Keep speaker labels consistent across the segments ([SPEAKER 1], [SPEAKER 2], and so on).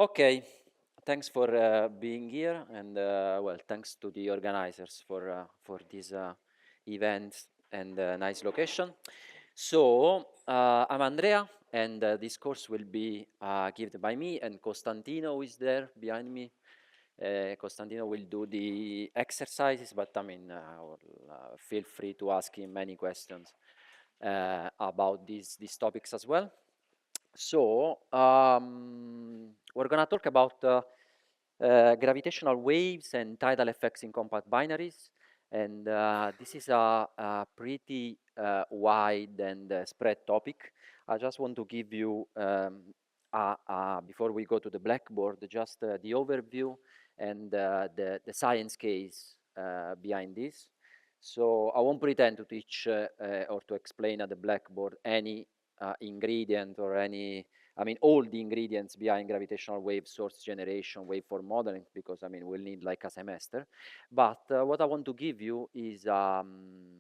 [SPEAKER 1] Okay, thanks for being here, and well, thanks to the organizers for this event and nice location. So I'm Andrea, and this course will be given by me, and Costantino is there behind me. Costantino will do the exercises, but I mean, feel free to ask him many questions about these topics as well. So, we're going to talk about gravitational waves and tidal effects in compact binaries. And this is a pretty wide and spread topic. I just want to give you, before we go to the blackboard, just the overview and the science case behind this. So I won't pretend to teach or to explain at the blackboard any ingredient or any, I mean, all the ingredients behind gravitational wave source generation, waveform modeling, because I mean, we'll need like a semester. But what I want to give you is an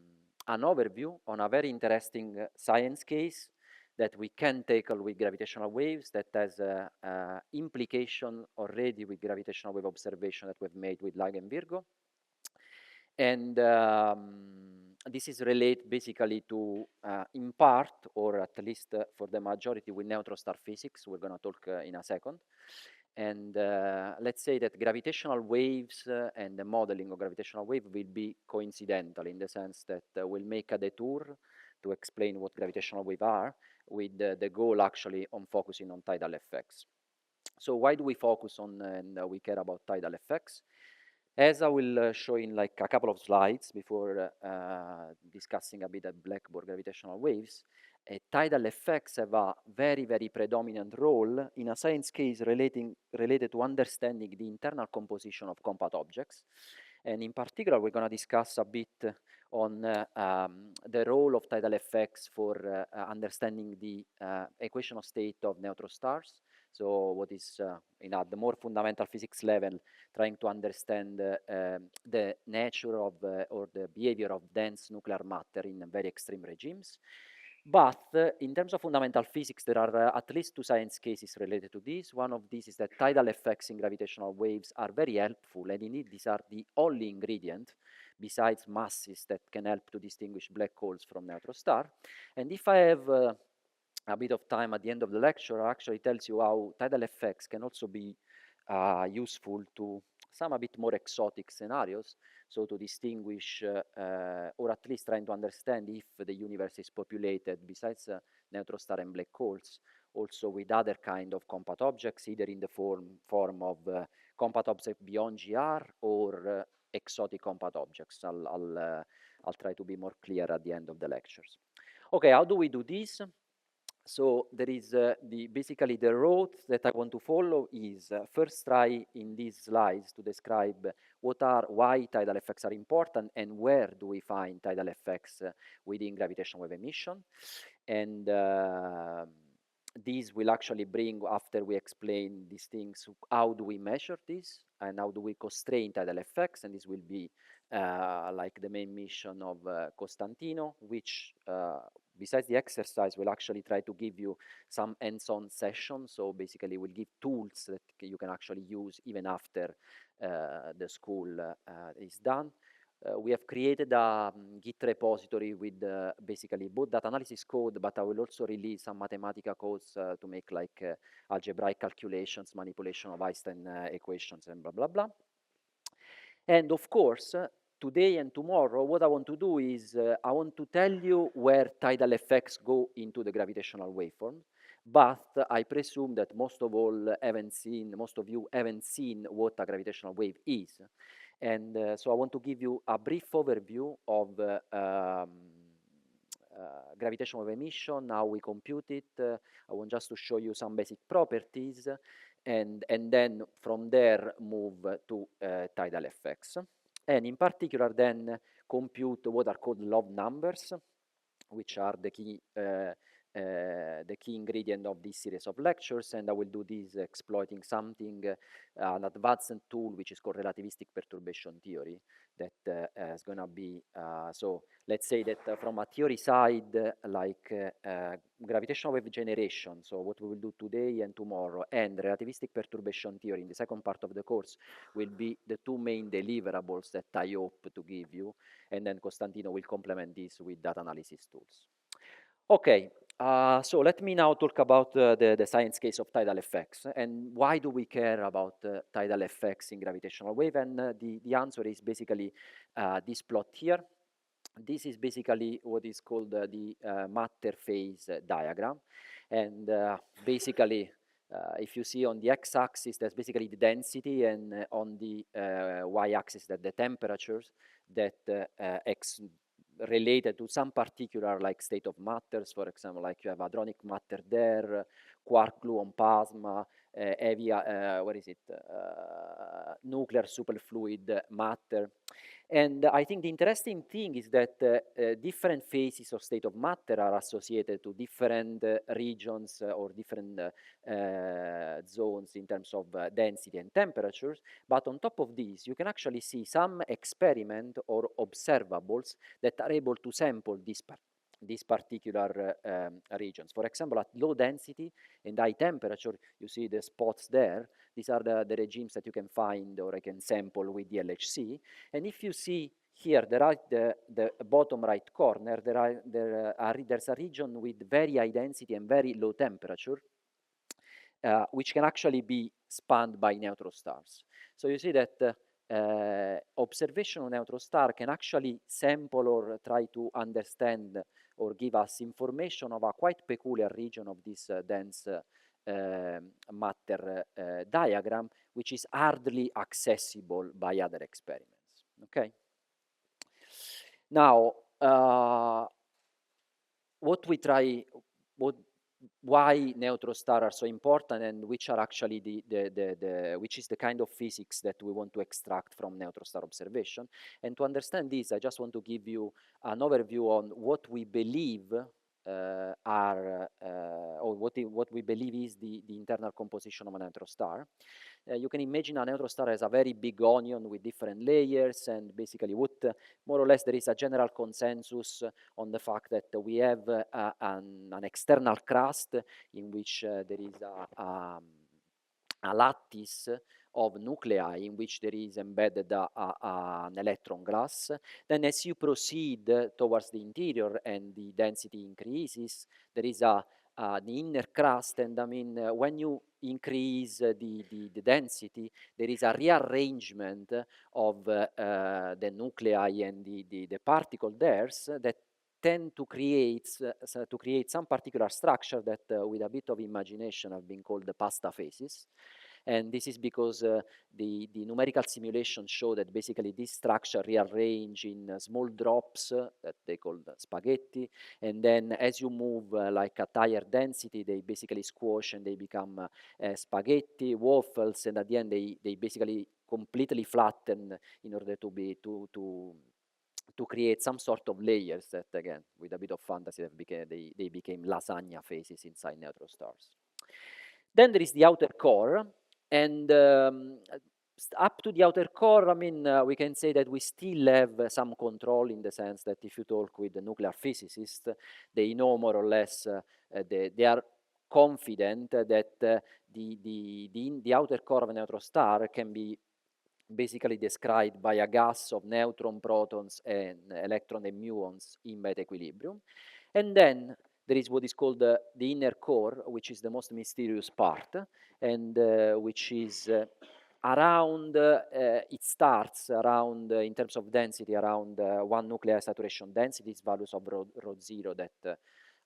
[SPEAKER 1] overview on a very interesting science case that we can tackle with gravitational waves that has implication already with gravitational wave observation that we've made with LIGO and Virgo. And this is related basically to, in part, or at least for the majority, with neutron star physics. We're going to talk in a second. And let's say that gravitational waves and the modeling of gravitational wave will be coincidental in the sense that we'll make a detour to explain what gravitational waves are, with the goal actually on focusing on tidal effects. So why do we focus on and we care about tidal effects? As I will show in like a couple of slides before discussing a bit of blackboard gravitational waves, tidal effects have a very, very predominant role in a science case related to understanding the internal composition of compact objects. And in particular, we're going to discuss a bit on the role of tidal effects for understanding the equational state of neutron stars. So what is, at the more fundamental physics level, trying to understand the nature of or the behavior of dense nuclear matter in very extreme regimes. But in terms of fundamental physics, there are at least two science cases related to this. One of these is that tidal effects in gravitational waves are very helpful, and indeed these are the only ingredient besides masses that can help to distinguish black holes from neutron star. And if I have a bit of time at the end of the lecture, actually tells you how tidal effects can also be useful to some a bit more exotic scenarios, so to distinguish or at least trying to understand if the universe is populated, besides neutron star and black holes, also with other kind of compact objects, either in the form of compact objects beyond GR or exotic compact objects. I'll try to be more clear at the end of the lectures. Okay, how do we do this? So there is basically the road that I want to follow is first try in these slides to describe why tidal effects are important and where do we find tidal effects within gravitational wave emission. And these will actually bring, after we explain these things, how do we measure this and how do we constrain tidal effects, and this will be like the main mission of Costantino, which besides the exercise, we'll actually try to give you some hands-on sessions. So basically, we'll give tools that you can actually use even after the school is done. We have created a Git repository with basically both data analysis code, but I will also release some mathematical codes to make like algebraic calculations, manipulation of Einstein equations, and blah, blah, blah. And of course, today and tomorrow, what I want to do is I want to tell you where tidal effects go into the gravitational waveform. But I presume that most of you haven't seen what a gravitational wave is. And so I want to give you a brief overview of gravitational wave emission, how we compute it. I want just to show you some basic properties, and then from there move to tidal effects. And in particular then compute what are called log numbers, which are the key the key ingredient of this series of lectures, and I will do this exploiting something, an advanced tool which is called relativistic perturbation theory, that is going to be, so let's say that from a theory side, like gravitational wave generation, so what we will do today and tomorrow, and relativistic perturbation theory in the second part of the course will be the two main deliverables that I hope to give you, and then Costantino will complement this with data analysis tools. Okay, so let me now talk about the science case of tidal effects, and why do we care about tidal effects in gravitational wave, and the answer is basically this plot here. This is basically what is called the matter phase diagram, and basically if you see on the x-axis, that's basically the density, and on the y-axis, that the temperatures that related to some particular like state of matters. For example, like you have hadronic matter there, quark gluon plasma, heavy, what is it, nuclear superfluid matter. And I think the interesting thing is that different phases of state of matter are associated to different regions or different zones in terms of density and temperatures. But on top of this, you can actually see some experiment or observables that are able to sample these particular regions. For example, at low density and high temperature, you see the spots there. These are the regimes that you can find or I can sample with the LHC. And if you see here, the bottom right corner, there's a region with very high density and very low temperature, which can actually be spanned by neutron stars. So you see that observational neutron star can actually sample or try to understand or give us information of a quite peculiar region of this dense matter diagram, which is hardly accessible by other experiments. Okay. Now, why neutron stars are so important, and which are actually which is the kind of physics that we want to extract from neutron star observation. And to understand this, I just want to give you an overview on what we believe or what we believe is the internal composition of a neutron star. You can imagine a neutron star as a very big onion with different layers, and basically what more or less there is a general consensus on the fact that we have an external crust in which there is a lattice of nuclei in which there is embedded an electron glass. Then as you proceed towards the interior and the density increases, there is the inner crust, and I mean, when you increase the density, there is a rearrangement of the nuclei and the particle there that tend to create some particular structure that with a bit of imagination have been called the pasta phases. And this is because the numerical simulations show that basically this structure rearrange in small drops that they call spaghetti, and then as you move like at higher density, they basically squash and they become spaghetti, waffles, and at the end they basically completely flatten in order to create some sort of layers that, again, with a bit of fantasy, they became lasagna phases inside neutron stars. Then there is the outer core, and up to the outer core, I mean, we can say that we still have some control, in the sense that if you talk with the nuclear physicists, they know more or less, they are confident that the outer core of a neutron star can be basically described by a gas of neutron, protons, and electron and muons in beta equilibrium. And then there is what is called the inner core, which is the most mysterious part, and which is around, it starts around, in terms of density, around 1 nuclear saturation density, values of rho 0 that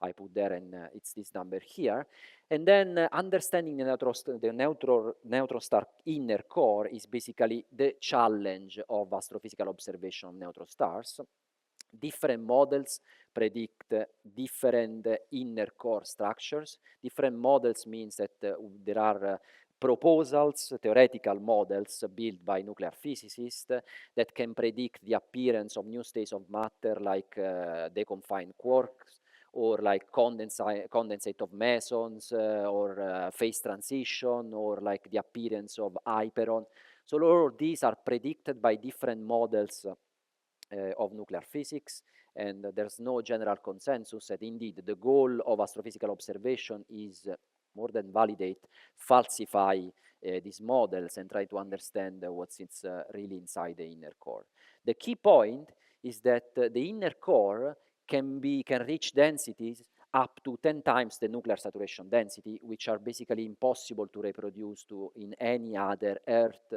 [SPEAKER 1] I put there, and it's this number here. And then understanding the neutron star inner core is basically the challenge of astrophysical observation of neutron stars. Different models predict different inner core structures. Different models means that there are proposals, theoretical models built by nuclear physicists that can predict the appearance of new states of matter like deconfined quarks, or like condensate of mesons, or phase transition, or like the appearance of hyperon. So all of these are predicted by different models of nuclear physics, and there's no general consensus that indeed the goal of astrophysical observation is more than validate, falsify these models and try to understand what's really inside the inner core. The key point is that the inner core can reach densities up to 10 times the nuclear saturation density, which are basically impossible to reproduce in any other Earth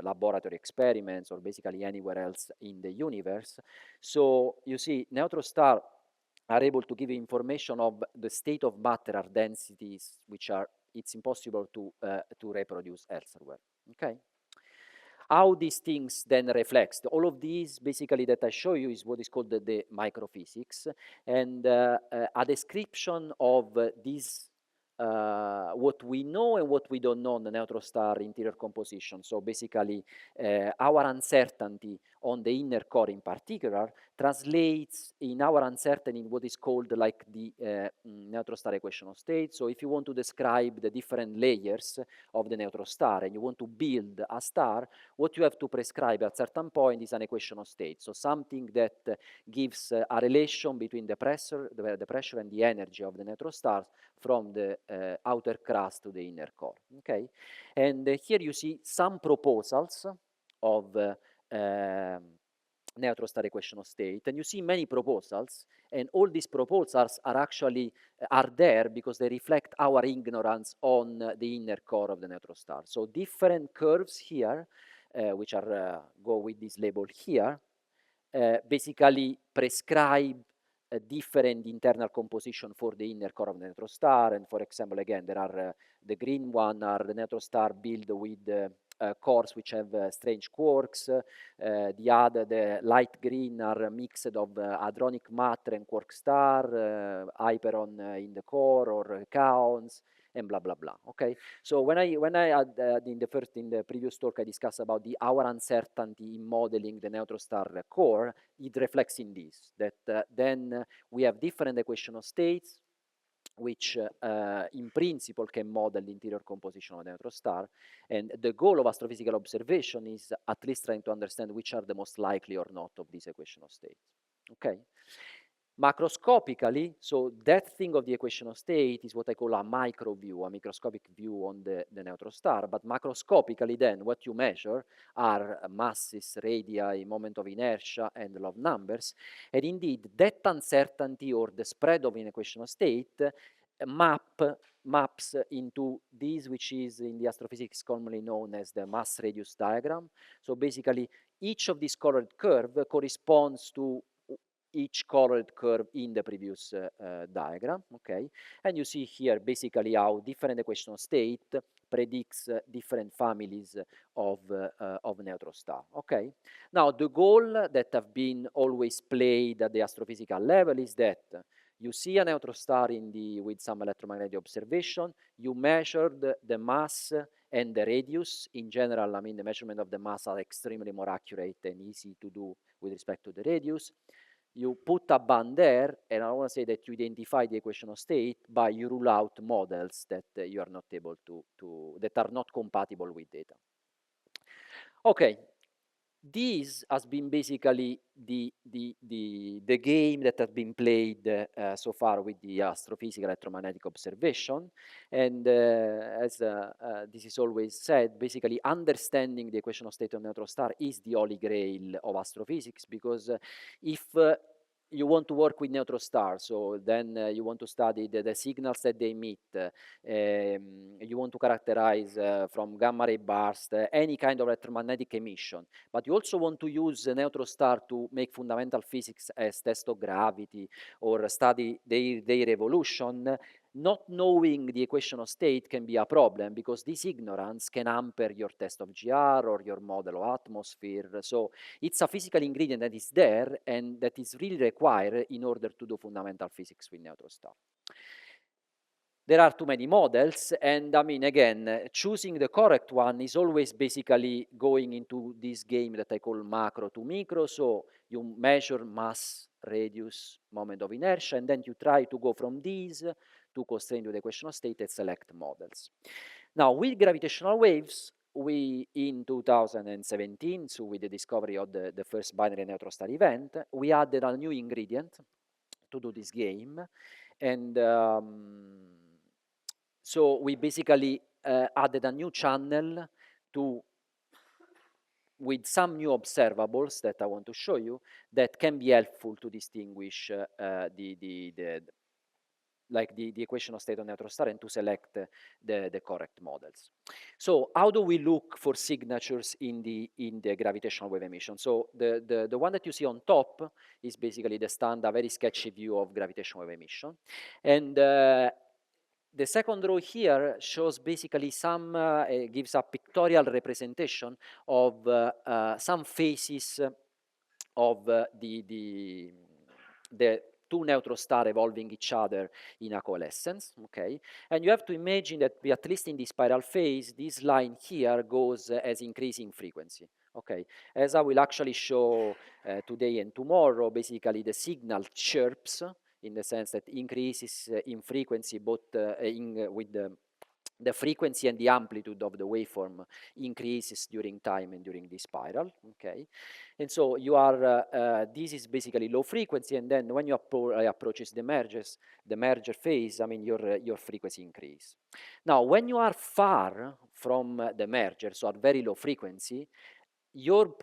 [SPEAKER 1] laboratory experiments or basically anywhere else in the universe. So you see, neutron stars are able to give information of the state of matter densities, which are it's impossible to reproduce elsewhere. Okay. How these things then reflects. All of these basically that I show you is what is called the microphysics, and a description of this what we know and what we don't know on the neutron star interior composition. So basically, our uncertainty on the inner core in particular translates in our uncertainty in what is called like the neutron star equation of state. So if you want to describe the different layers of the neutron star and you want to build a star, what you have to prescribe at a certain point is an equation of state. So something that gives a relation between the pressure and the energy of the neutron stars from the outer crust to the inner core. Okay, and here you see some proposals of neutron star equation of state, and you see many proposals, and all these proposals are actually are there because they reflect our ignorance on the inner core of the neutron star. So different curves here, which are go with this label here, basically prescribe a different internal composition for the inner core of the neutron star. And for example, again, there are the green one are the neutron star built with cores which have strange quarks. The light green are mixed of hadronic matter and quark star, hyperon in the core or kaons, and blah blah blah. Okay, so when I had in the previous talk I discussed about our uncertainty in modeling the neutron star core, it reflects in this that then we have different equation of states which in principle can model the interior composition of the neutron star, and the goal of astrophysical observation is at least trying to understand which are the most likely or not of these equation of states. Okay. Macroscopically, so that thing of the equation of state is what I call a micro view, a microscopic view on the neutron star, but macroscopically then what you measure are masses, radii, moment of inertia, and log numbers, and indeed that uncertainty or the spread of an equation of state maps into this, which is in the astrophysics commonly known as the mass radius diagram. So basically each of these colored curve corresponds to each colored curve in the previous diagram, okay? And you see here basically how different equation of state predicts different families of neutron star, okay? Now, the goal that have been always played at the astrophysical level is that you see a neutron star with some electromagnetic observation, you measured the mass and the radius. In general, I mean, the measurement of the mass are extremely more accurate and easy to do with respect to the radius. You put a band there, and I want to say that you identify the equation of state, but you rule out models that you are not able that are not compatible with data. Okay, this has been basically the game that has been played so far with the astrophysical electromagnetic observation, and as this is always said, basically understanding the equation of state of neutron star is the holy grail of astrophysics, because if you want to work with neutron stars, so then you want to study the signals that they emit, you want to characterize from gamma ray burst, any kind of electromagnetic emission, but you also want to use the neutron star to make fundamental physics as test of gravity or study their evolution. Not knowing the equation of state can be a problem, because this ignorance can hamper your test of GR or your model of atmosphere. So it's a physical ingredient that is there and that is really required in order to do fundamental physics with neutron star. There are too many models, and I mean, again, choosing the correct one is always basically going into this game that I call macro to micro. So you measure mass radius, moment of inertia, and then you try to go from these to constrain to the equation of state and select models. Now, with gravitational waves, we, in 2017, so with the discovery of the first binary neutron star event, we added a new ingredient to do this game. And so we basically added a new channel to, with some new observables that I want to show you, that can be helpful to distinguish the equation of state of neutron star and to select the correct models. So how do we look for signatures in the gravitational wave emission? So the one that you see on top is basically the standard, very sketchy view of gravitational wave emission. And the second row here shows basically some, gives a pictorial representation of some phases of the two neutron stars evolving each other in a coalescence, okay? And you have to imagine that, at least in the spiral phase, this line here goes as increasing frequency, okay? As I will actually show today and tomorrow, basically the signal chirps, in the sense that increases in frequency, both with the frequency and the amplitude of the waveform increases during time and during the spiral, okay? And so you are, this is basically low frequency, and then when you approaches the merger phase, I mean, your frequency increase. Now, when you are far from the merger, so at very low frequency, your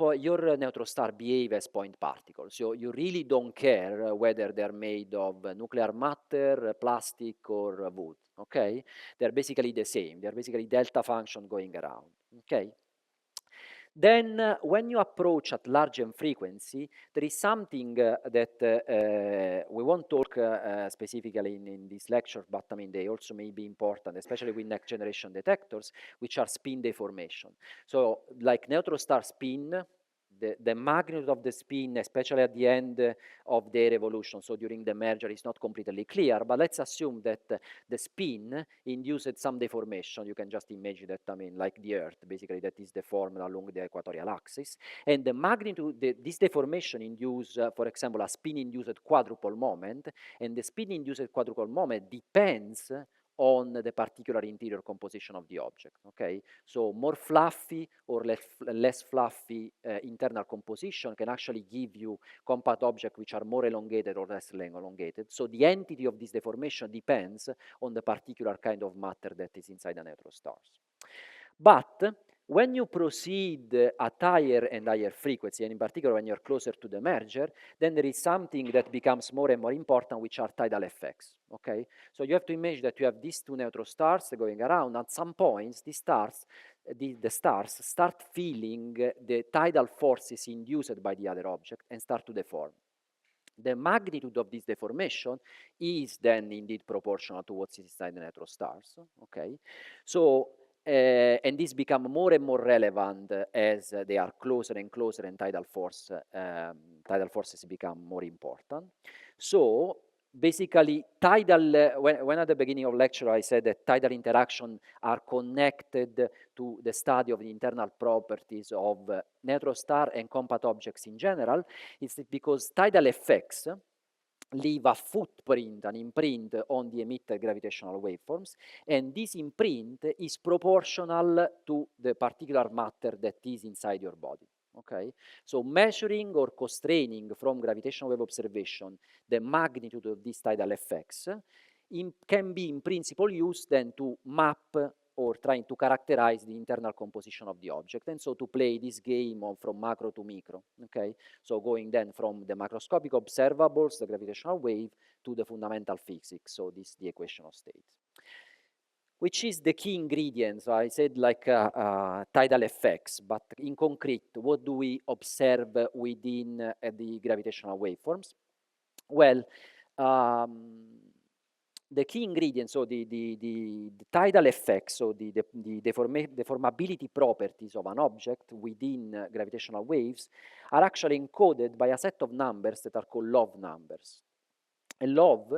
[SPEAKER 1] neutron star behave as point particles. So you really don't care whether they're made of nuclear matter, plastic, or wood, okay? They're basically the same. They're basically delta function going around, okay? Then when you approach at larger frequency, there is something that we won't talk specifically in this lecture, but I mean, they also may be important, especially with next generation detectors, which are spin deformation. So like neutron star spin, the magnitude of the spin, especially at the end of their evolution, so during the merger, is not completely clear, but let's assume that the spin induced some deformation. You can just imagine that, I mean, like the Earth, basically, that is deformed along the equatorial axis. And the magnitude, this deformation induces, for example, a spin-induced quadrupole moment, and the spin-induced quadrupole moment depends on the particular interior composition of the object, okay? So more fluffy or less fluffy internal composition can actually give you compact objects which are more elongated or less elongated. So the entity of this deformation depends on the particular kind of matter that is inside the neutron stars. But when you proceed at higher and higher frequency, and in particular when you're closer to the merger, then there is something that becomes more and more important, which are tidal effects, okay? So you have to imagine that you have these two neutron stars going around. At some points, the stars start feeling the tidal forces induced by the other object and start to deform. The magnitude of this deformation is then indeed proportional to what's inside the neutron stars, okay? So, and this become more and more relevant as they are closer and closer, and tidal forces become more important. So basically, tidal, when at the beginning of lecture I said that tidal interaction are connected to the study of the internal properties of neutron star and compact objects in general, it's because tidal effects leave a footprint, an imprint on the emitted gravitational waveforms, and this imprint is proportional to the particular matter that is inside your body, okay? So measuring or constraining from gravitational wave observation the magnitude of these tidal effects can be in principle used then to map or trying to characterize the internal composition of the object, and so to play this game of from macro to micro, okay? So going then from the macroscopic observables, the gravitational wave, to the fundamental physics, so this is the equation of state. Which is the key ingredient? So I said like tidal effects, but in concrete, what do we observe within the gravitational waveforms? Well, the key ingredients, so the tidal effects, so the deformability properties of an object within gravitational waves are actually encoded by a set of numbers that are called love numbers. And love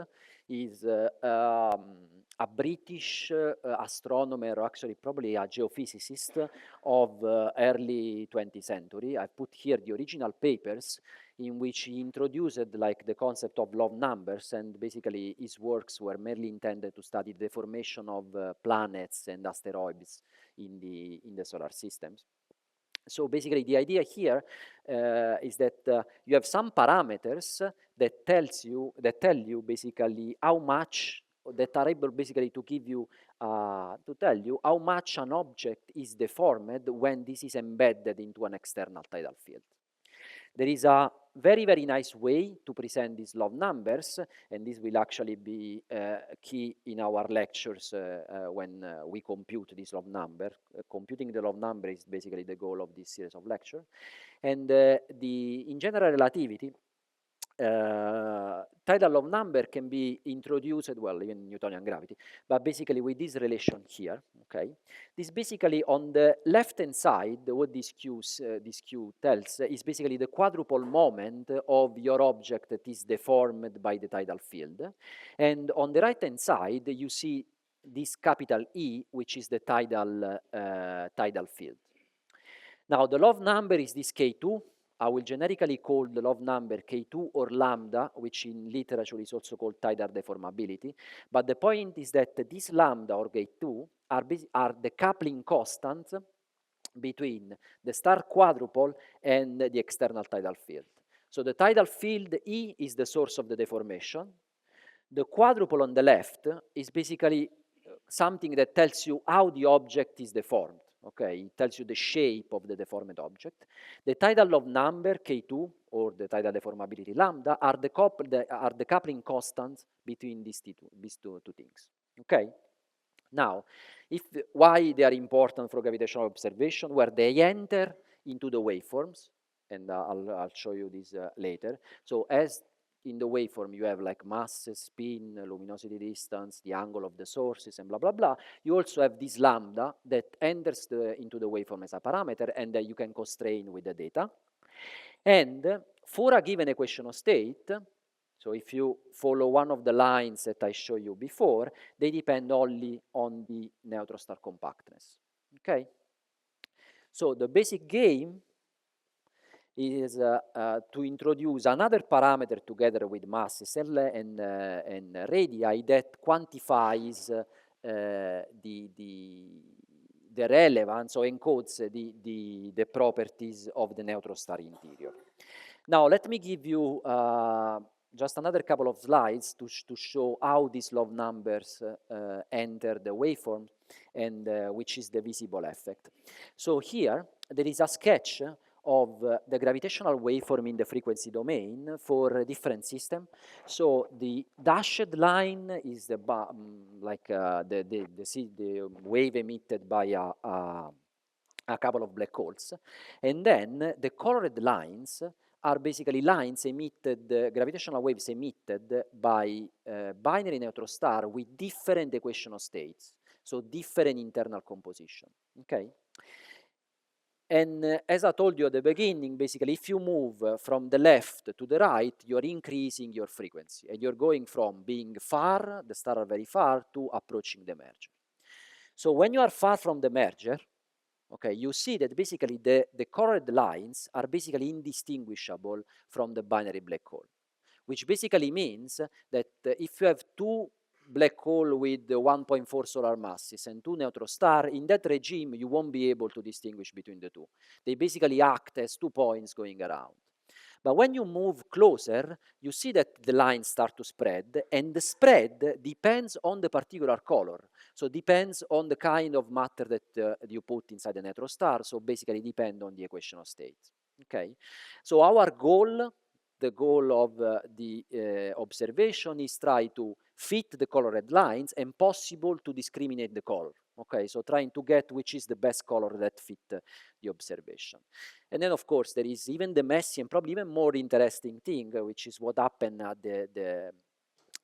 [SPEAKER 1] is a British astronomer, or actually probably a geophysicist of early 20th century. I put here the original papers. in which he introduced like the concept of love numbers, and basically his works were merely intended to study the formation of planets and asteroids in the solar systems. So basically the idea here is that you have some parameters that tell you basically how much, that are able basically to give you to tell you how much an object is deformed when this is embedded into an external tidal field. There is a very, very nice way to present these love numbers, and this will actually be key in our lectures when we compute this love number. Computing the love number is basically the goal of this series of lectures. And in general relativity, tidal love number can be introduced, well, in Newtonian gravity, but basically with this relation here, okay? This basically on the left-hand side, what this Q tells is basically the quadruple moment of your object that is deformed by the tidal field. And on the right-hand side, you see this capital E, which is the tidal field. Now, the love number is this K2. I will generically call the love number K2 or lambda, which in literature is also called tidal deformability. But the point is that this lambda or K2 are the coupling constants between the star quadruple and the external tidal field. So the tidal field E is the source of the deformation. The quadruple on the left is basically something that tells you how the object is deformed. Okay, it tells you the shape of the deformed object. The tidal love number, K2, or the tidal deformability lambda, are the coupling constants between these two things. Okay? Now, why they are important for gravitational observation? Where they enter into the waveforms, and I'll show you this later. So as in the waveform, you have like mass, spin, luminosity distance, the angle of the sources, and blah, blah, blah. You also have this lambda that enters into the waveform as a parameter, and that you can constrain with the data. And for a given equation of state, so if you follow one of the lines that I showed you before, they depend only on the neutron star compactness. Okay? So the basic game is to introduce another parameter together with masses and radii that quantifies the relevance or encodes the properties of the neutron star interior. Now, let me give you just another couple of slides to show how these love numbers enter the waveform and which is the visible effect. So here, there is a sketch of the gravitational waveform in the frequency domain for a different system. So the dashed line is the wave emitted by a couple of black holes, and then the colored lines are basically lines emitted, gravitational waves emitted by binary neutron star with different equational states, so different internal composition, okay? And as I told you at the beginning, basically, if you move from the left to the right, you're increasing your frequency, and you're going from being far, the stars are very far, to approaching the merger. So when you are far from the merger, okay, you see that basically the colored lines are basically indistinguishable from the binary black hole, which basically means that if you have two black hole with 1.4 solar masses and two neutron stars, in that regime, you won't be able to distinguish between the two. They basically act as 2 points going around. But when you move closer, you see that the lines start to spread, and the spread depends on the particular color. So depends on the kind of matter that you put inside the neutron star, so basically depend on the equational state. Okay? So our goal, the goal of the observation is try to fit the colored lines and possible to discriminate the color. Okay, so trying to get which is the best color that fit the observation. And then of course there is even the messy and probably even more interesting thing, which is what happened at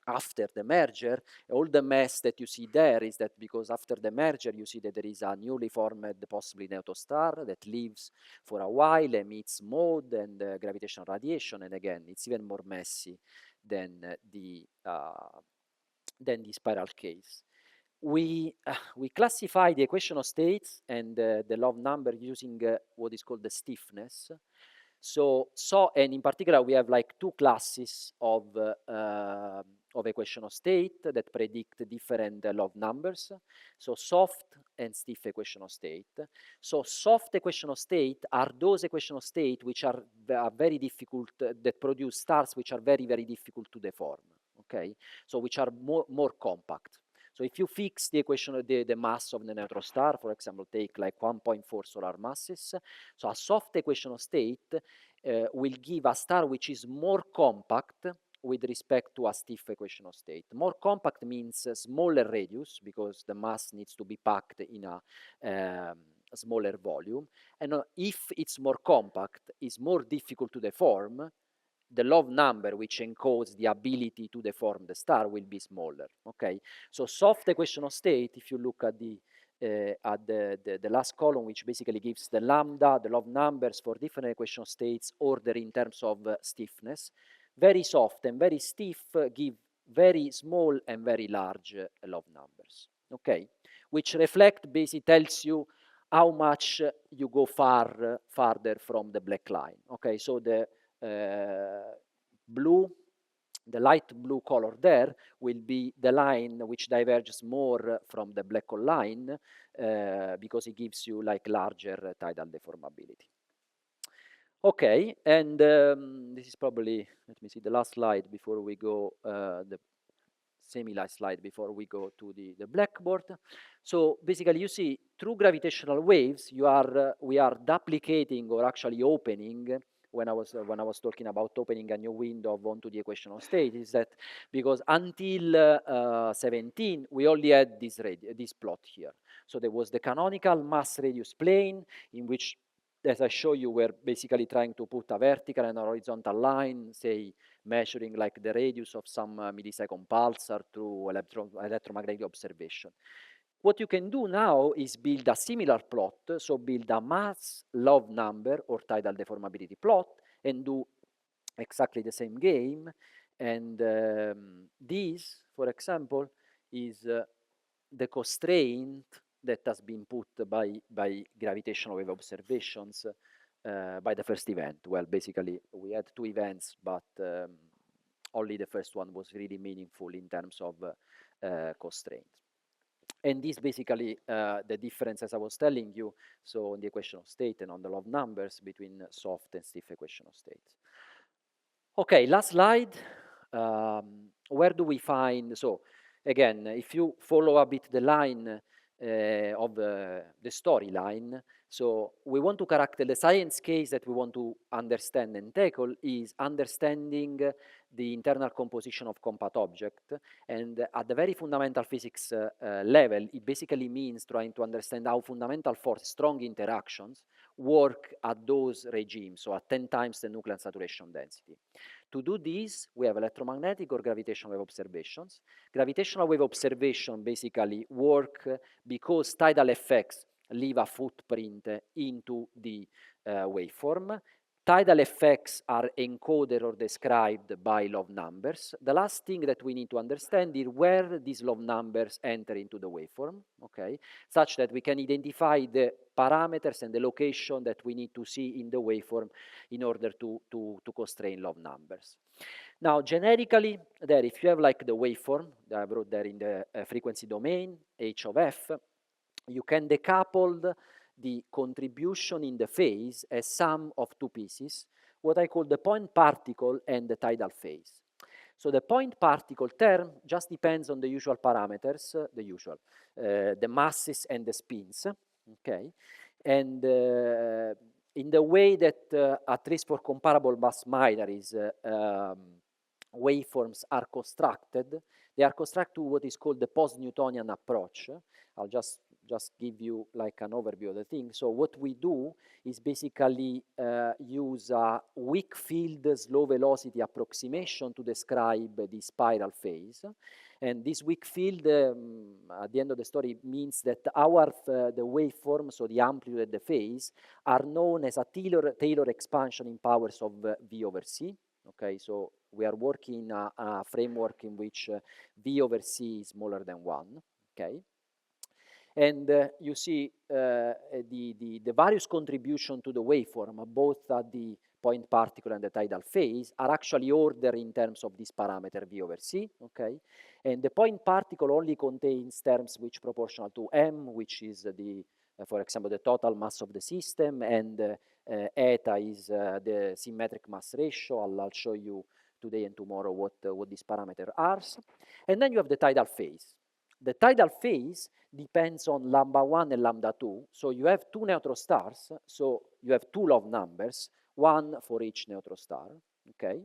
[SPEAKER 1] after the merger. All the mess that you see there is that because after the merger you see that there is a newly formed possibly neutron star that lives for a while, emits mode and gravitational radiation, and again it's even more messy than the spiral case. We classify the equational states and the love number using what is called the stiffness. So and in particular, we have like two classes of equation of state that predict different log numbers. So soft and stiff equation of state. So soft equation of state are those equation of state which are very difficult, that produce stars which are very, very difficult to deform, okay? So which are more compact. So if you fix the equation of the mass of the neutron star, for example, take like 1.4 solar masses, so a soft equation of state will give a star which is more compact with respect to a stiff equation of state. More compact means smaller radius, because the mass needs to be packed in a smaller volume. And if it's more compact, it's more difficult to deform, the log number which encodes the ability to deform the star will be smaller, okay? So soft equation of state, if you look at the last column, which basically gives the lambda, the log numbers for different equation of states ordered in terms of stiffness, very soft and very stiff give very small and very large log numbers, okay? Which reflect, basically tells you how much you go farther from the black line, okay? So the blue, the light blue color there will be the line which diverges more from the black hole line because it gives you like larger tidal deformability. Okay, and this is probably, let me see, the last slide before we go, the semi-last slide before we go to the blackboard. So basically, you see, through gravitational waves, we are duplicating or actually opening. When I was talking about opening a new window onto the equation of state, is that because until 17 we only had this plot here. So there was the canonical mass radius plane in which, as I show you, we're basically trying to put a vertical and a horizontal line, say measuring like the radius of some millisecond pulsar through electromagnetic observation. What you can do now is build a similar plot, so build a mass log number or tidal deformability plot and do exactly the same game. And this, for example, is the constraint that has been put by gravitational wave observations by the first event. Well, basically, we had two events, but only the first one was really meaningful in terms of constraints. And this basically the difference, as I was telling you, so on the equation of state and on the log numbers between soft and stiff equation of states. Okay, last slide. Where do we find, so again, if you follow a bit the line of the storyline, so we want to characterize the science case that we want to understand and tackle is understanding the internal composition of compact object. And at the very fundamental physics level, it basically means trying to understand how fundamental force, strong interactions, work at those regimes, so at 10 times the nuclear saturation density. To do this, we have electromagnetic or gravitational wave observations. Gravitational wave observation basically work because tidal effects leave a footprint into the waveform. Tidal effects are encoded or described by log numbers. The last thing that we need to understand is where these log numbers enter into the waveform, okay, such that we can identify the parameters and the location that we need to see in the waveform in order to constrain log numbers. Now, generically, there, if you have like the waveform that I wrote there in the frequency domain, h of f, you can decouple the contribution in the phase as sum of two pieces, what I call the point particle and the tidal phase. So the point particle term just depends on the usual parameters, the masses and the spins, okay? And in the way that at least for comparable mass binaries, waveforms are constructed, they are constructed to what is called the post-Newtonian approach. I'll just give you like an overview of the thing. So what we do is basically use a weak field slow velocity approximation to describe the spiral phase. And this weak field, at the end of the story, means that the waveform, so the amplitude and the phase, are known as a Taylor expansion in powers of V over C. Okay, so we are working in a framework in which V over C is smaller than 1, okay? And you see the various contribution to the waveform, both at the point particle and the tidal phase are actually ordered in terms of this parameter V over C, okay? And the point particle only contains terms which proportional to m, which is the, for example, the total mass of the system, and eta is the symmetric mass ratio. I'll show you today and tomorrow what these parameters are. And then you have the tidal phase. The tidal phase depends on lambda 1 and lambda 2. So you have two neutron stars, so you have two love numbers, one for each neutron star, okay?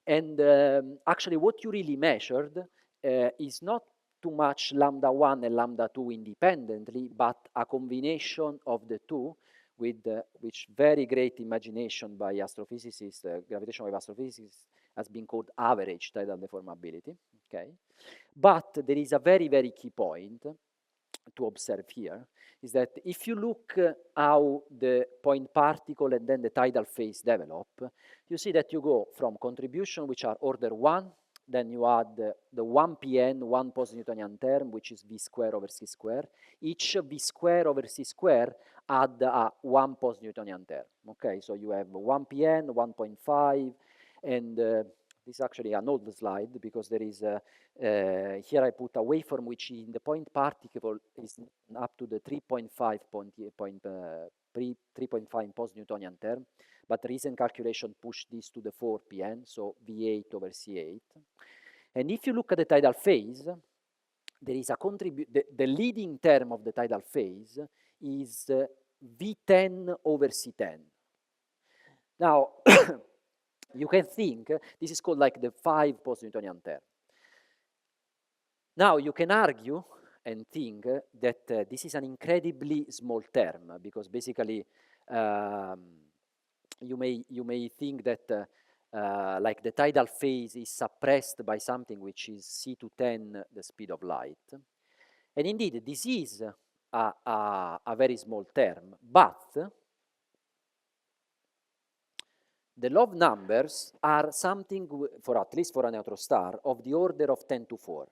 [SPEAKER 1] And actually what you really measured is not too much lambda 1 and lambda 2 independently, but a combination of the two with which very great imagination by astrophysicists, gravitational wave astrophysicists, has been called average tidal deformability, okay? But there is a very, very key point to observe here, is that if you look how the point particle and then the tidal phase develop, you see that you go from contribution, which are order 1, then you add the 1pn, 1 post-Newtonian term, which is v square over c square. Each v square over c square add a 1 post-Newtonian term, okay? So you have 1pn, 1.5, and this is actually an old slide because there is here I put a waveform which in the point particle is up to the 3.5 post-Newtonian term, but recent calculation pushed this to the 4pn, so V8 over C8. And if you look at the tidal phase, there is a the leading term of the tidal phase is V10 over C10. Now, you can think this is called like the 5 post-Newtonian term. Now you can argue and think that this is an incredibly small term because basically you may think that like the tidal phase is suppressed by something which is c to 10 the speed of light, and indeed this is a very small term, but the love numbers are something, for at least for a neutron star, of the order of 10 to 4.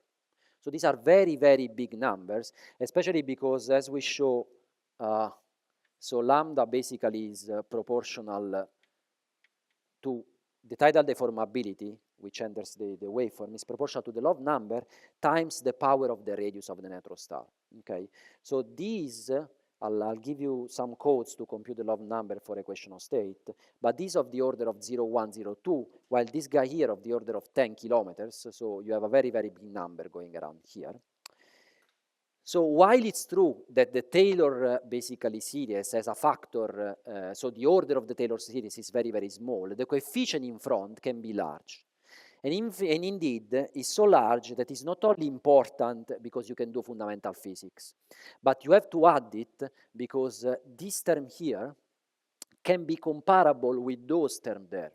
[SPEAKER 1] So these are very, very big numbers, especially because as we show, so lambda basically is proportional to the tidal deformability, which enters the waveform, is proportional to the love number times the power of the radius of the neutron star, okay? So these, I'll give you some codes to compute the love number for equation of state, but these of the order of 0, 1, 0, 2, while this guy here of the order of 10 kilometers, so you have a very, very big number going around here. So while it's true that the Taylor basically series has a factor, so the order of the Taylor series is very, very small, the coefficient in front can be large. And indeed, it's so large that it's not only important because you can do fundamental physics, but you have to add it because this term here can be comparable with those terms there.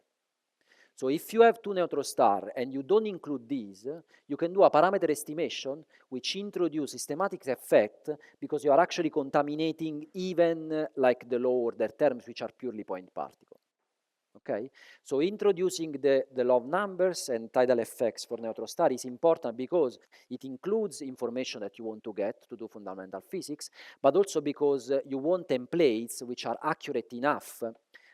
[SPEAKER 1] So if you have two neutron stars and you don't include these, you can do a parameter estimation which introduces systematic effect because you are actually contaminating even like the low order terms which are purely point particle. Okay, so introducing the love numbers and tidal effects for neutron star is important because it includes information that you want to get to do fundamental physics, but also because you want templates which are accurate enough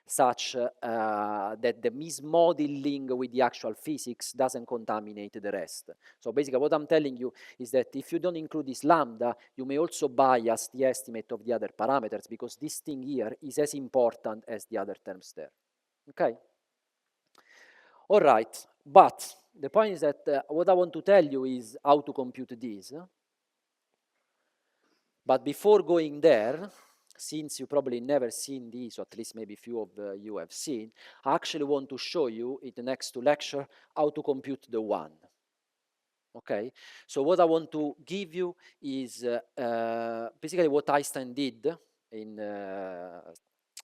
[SPEAKER 1] such that the mismodeling with the actual physics doesn't contaminate the rest. So basically what I'm telling you is that if you don't include this lambda, you may also bias the estimate of the other parameters because this thing here is as important as the other terms there. Okay? All right, but the point is that what I want to tell you is how to compute this. But before going there, since you probably never seen this, or at least maybe few of you have seen, I actually want to show you in the next two lecture how to compute the one. Okay, so what I want to give you is basically what Einstein did in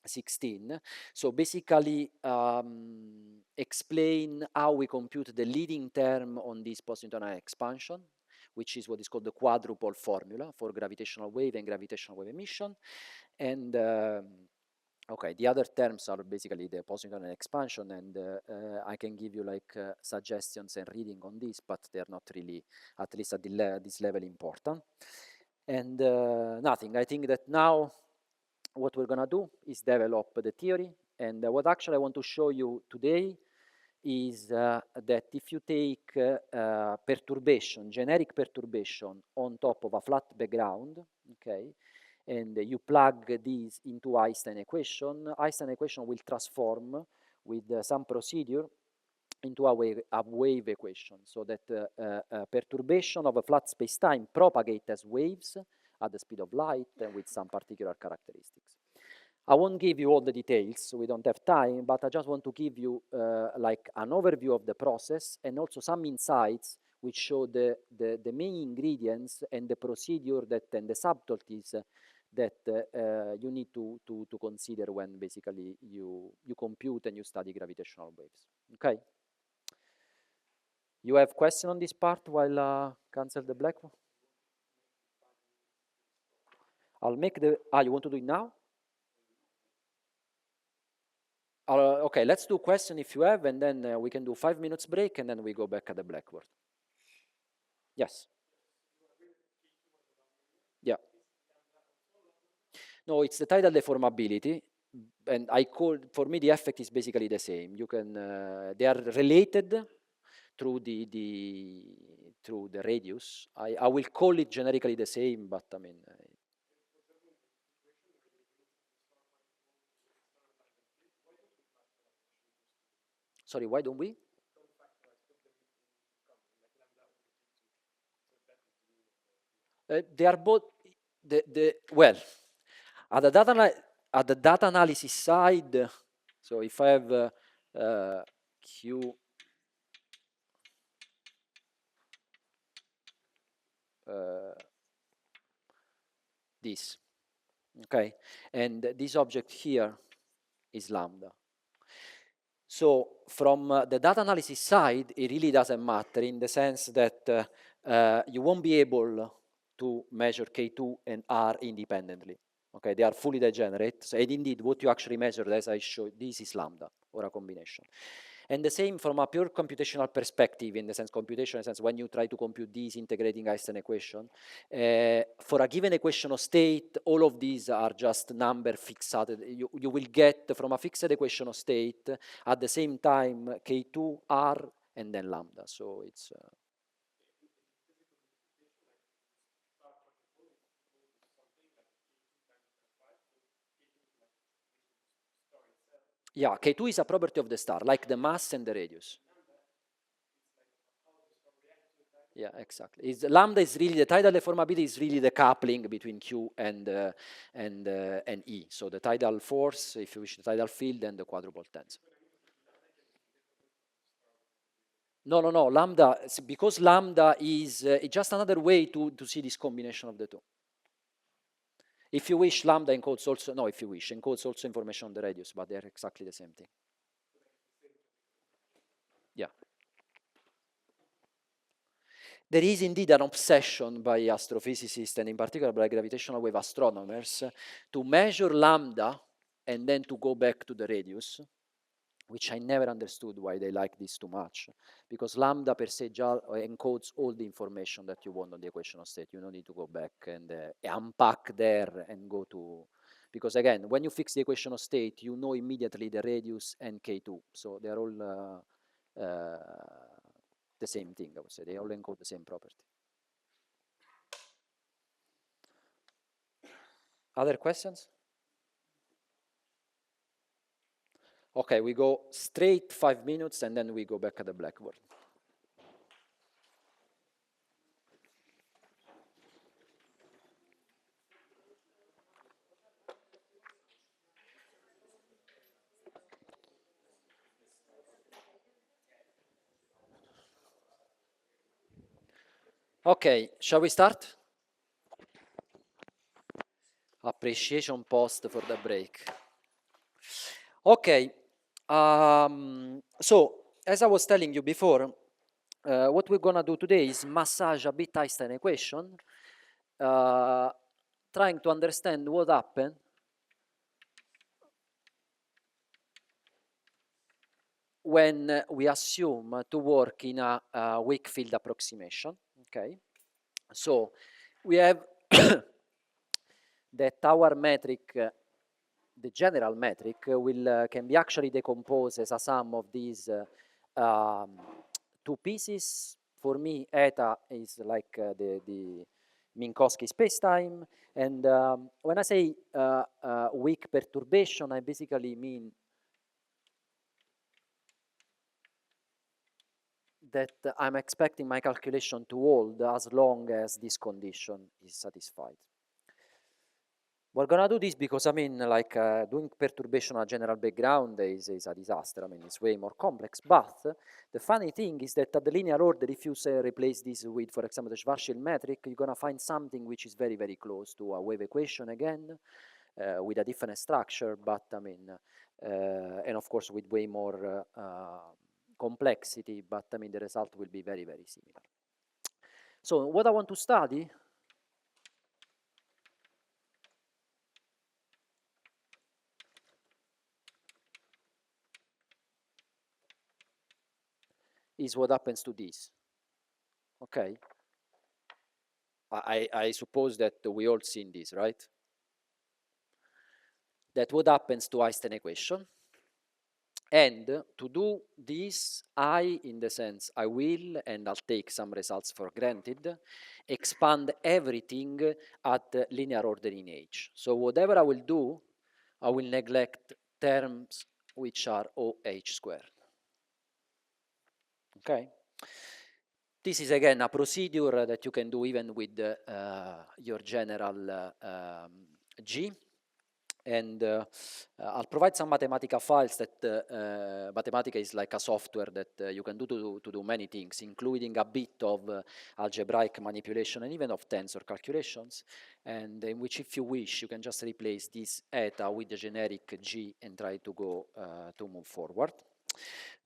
[SPEAKER 1] 16. So basically explain how we compute the leading term on this post-Newtonian expansion, which is what is called the quadruple formula for gravitational wave and gravitational wave emission. And okay, the other terms are basically the post-Newtonian expansion, and I can give you like suggestions and reading on this, but they're not really, at least at this level, important. And nothing, I think that now what we're gonna do is develop the theory And what actually I want to show you today is that if you take perturbation, generic perturbation on top of a flat background, okay, and you plug these into Einstein equation will transform with some procedure into a wave equation, so that perturbation of a flat space-time propagate as waves at the speed of light and with some particular characteristics. I won't give you all the details, so we don't have time, but I just want to give you like an overview of the process and also some insights which show the main ingredients and the procedure that and the subtleties that you need to consider when basically you compute and you study gravitational waves. Okay? You have question on this part while cancel the black one? I'll make the, you want to do it now? Okay, let's do question if you have, and then we can do 5 minutes break, and then we go back at the blackboard. Yes. Yeah. No, it's the tidal deformability, and for me, the effect is basically the same. You can, they are related through the radius. I will call it generically the same, but I mean. Sorry, why don't we? They are both, well, at the data analysis side, so if I have Q this, okay, and this object here is lambda. So from the data analysis side, it really doesn't matter in the sense that you won't be able to measure K2 and R independently. Okay, they are fully degenerate. So, and indeed, what you actually measured, as I showed, this is lambda, or a combination. And the same from a pure computational perspective, in the sense, when you try to compute these integrating Einstein equation, for a given equation of state, all of these are just number fixated. You will get from a fixed equation of state at the same time K2, R, and then lambda. So it's yeah, K2 is a property of the star, like the mass and the radius. Yeah, exactly. Lambda is really the tidal deformability is really the coupling between Q and E. So the tidal force, if you wish, the tidal field and the quadrupole tensor. No. Lambda, because lambda is just another way to see this combination of the two. If you wish, lambda encodes also, no, if you wish, encodes also information on the radius, but they're exactly the same thing. Yeah. There is indeed an obsession by astrophysicists, and in particular by gravitational wave astronomers, to measure lambda and then to go back to the radius, which I never understood why they like this too much, because lambda per se encodes all the information that you want on the equation of state. You don't need to go back and unpack there and go to, because again, when you fix the equation of state, you know immediately the radius and K2, so they're all the same thing, I would say. They all encode the same property. Other questions? Okay, we go straight 5 minutes and then we go back at the blackboard. Okay, shall we start? Appreciation post for the break. Okay, so as I was telling you before, what we're gonna do today is massage a bit Einstein equation, trying to understand what happened when we assume to work in a weak field approximation, okay? So we have that our metric the general metric will can be actually decomposed as a sum of these two pieces. For me, eta is like the Minkowski spacetime, and when I say weak perturbation, I basically mean that I'm expecting my calculation to hold as long as this condition is satisfied. We're gonna do this because, I mean, like doing perturbation on a general background is a disaster. I mean, it's way more complex, but the funny thing is that at the linear order, if you say replace this with, for example, the Schwarzschild metric, you're gonna find something which is very, very close to a wave equation again, with a different structure, but I mean, and of course with way more complexity, but I mean, the result will be very, very similar. So what I want to study is what happens to this, okay? I suppose that we all seen this, right? That what happens to Einstein equation. And to do this, in the sense, I will, and I'll take some results for granted, expand everything at linear order in H. So whatever I will do, I will neglect terms which are OH squared. Okay? This is again a procedure that you can do even with your general G. And I'll provide some Mathematica files that Mathematica is like a software that you can do to do many things, including a bit of algebraic manipulation and even of tensor calculations, and in which, if you wish, you can just replace this eta with the generic G and try to go to move forward.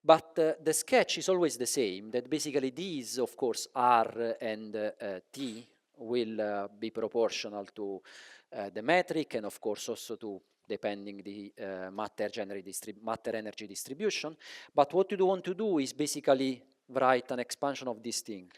[SPEAKER 1] But the sketch is always the same, that basically these, of course, R and T will be proportional to the metric, and of course also to, depending the matter energy distribution. But what you want to do is basically write an expansion of this thing.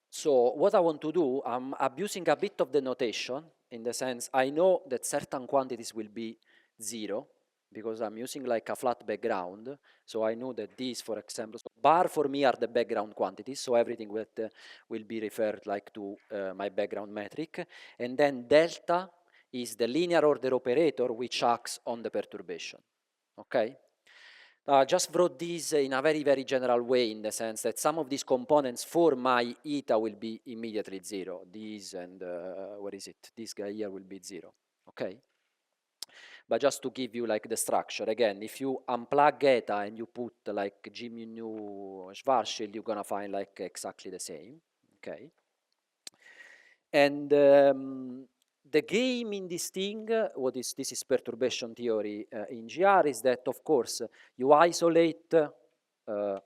[SPEAKER 1] So what I want to do, I'm abusing a bit of the notation, in the sense I know that certain quantities will be 0, because I'm using like a flat background. So I know that these, for example, so bar for me are the background quantities, so everything that will be referred like to my background metric. And then delta is the linear order operator which acts on the perturbation, okay? Just wrote this in a very, very general way, in the sense that some of these components for my eta will be immediately 0. These and, what is it? This guy here will be 0, okay? But just to give you like the structure, again, if you unplug eta and you put like G mu nu Schwarzschild, you're gonna find like exactly the same, okay? And the game in this thing, this is perturbation theory in GR, is that, of course, you isolate the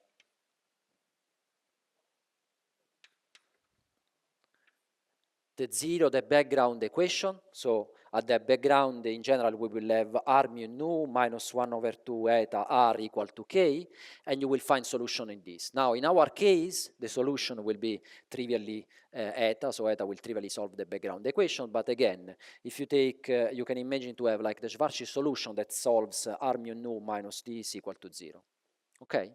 [SPEAKER 1] 0, the background equation. So at the background, in general, we will have R mu nu minus 1 over 2 eta R equal to K, and you will find solution in this. Now, in our case, the solution will be trivially eta, so eta will trivially solve the background equation. But again, if you take, you can imagine to have like the Schwarzschild solution that solves R mu nu minus D is equal to 0. Okay?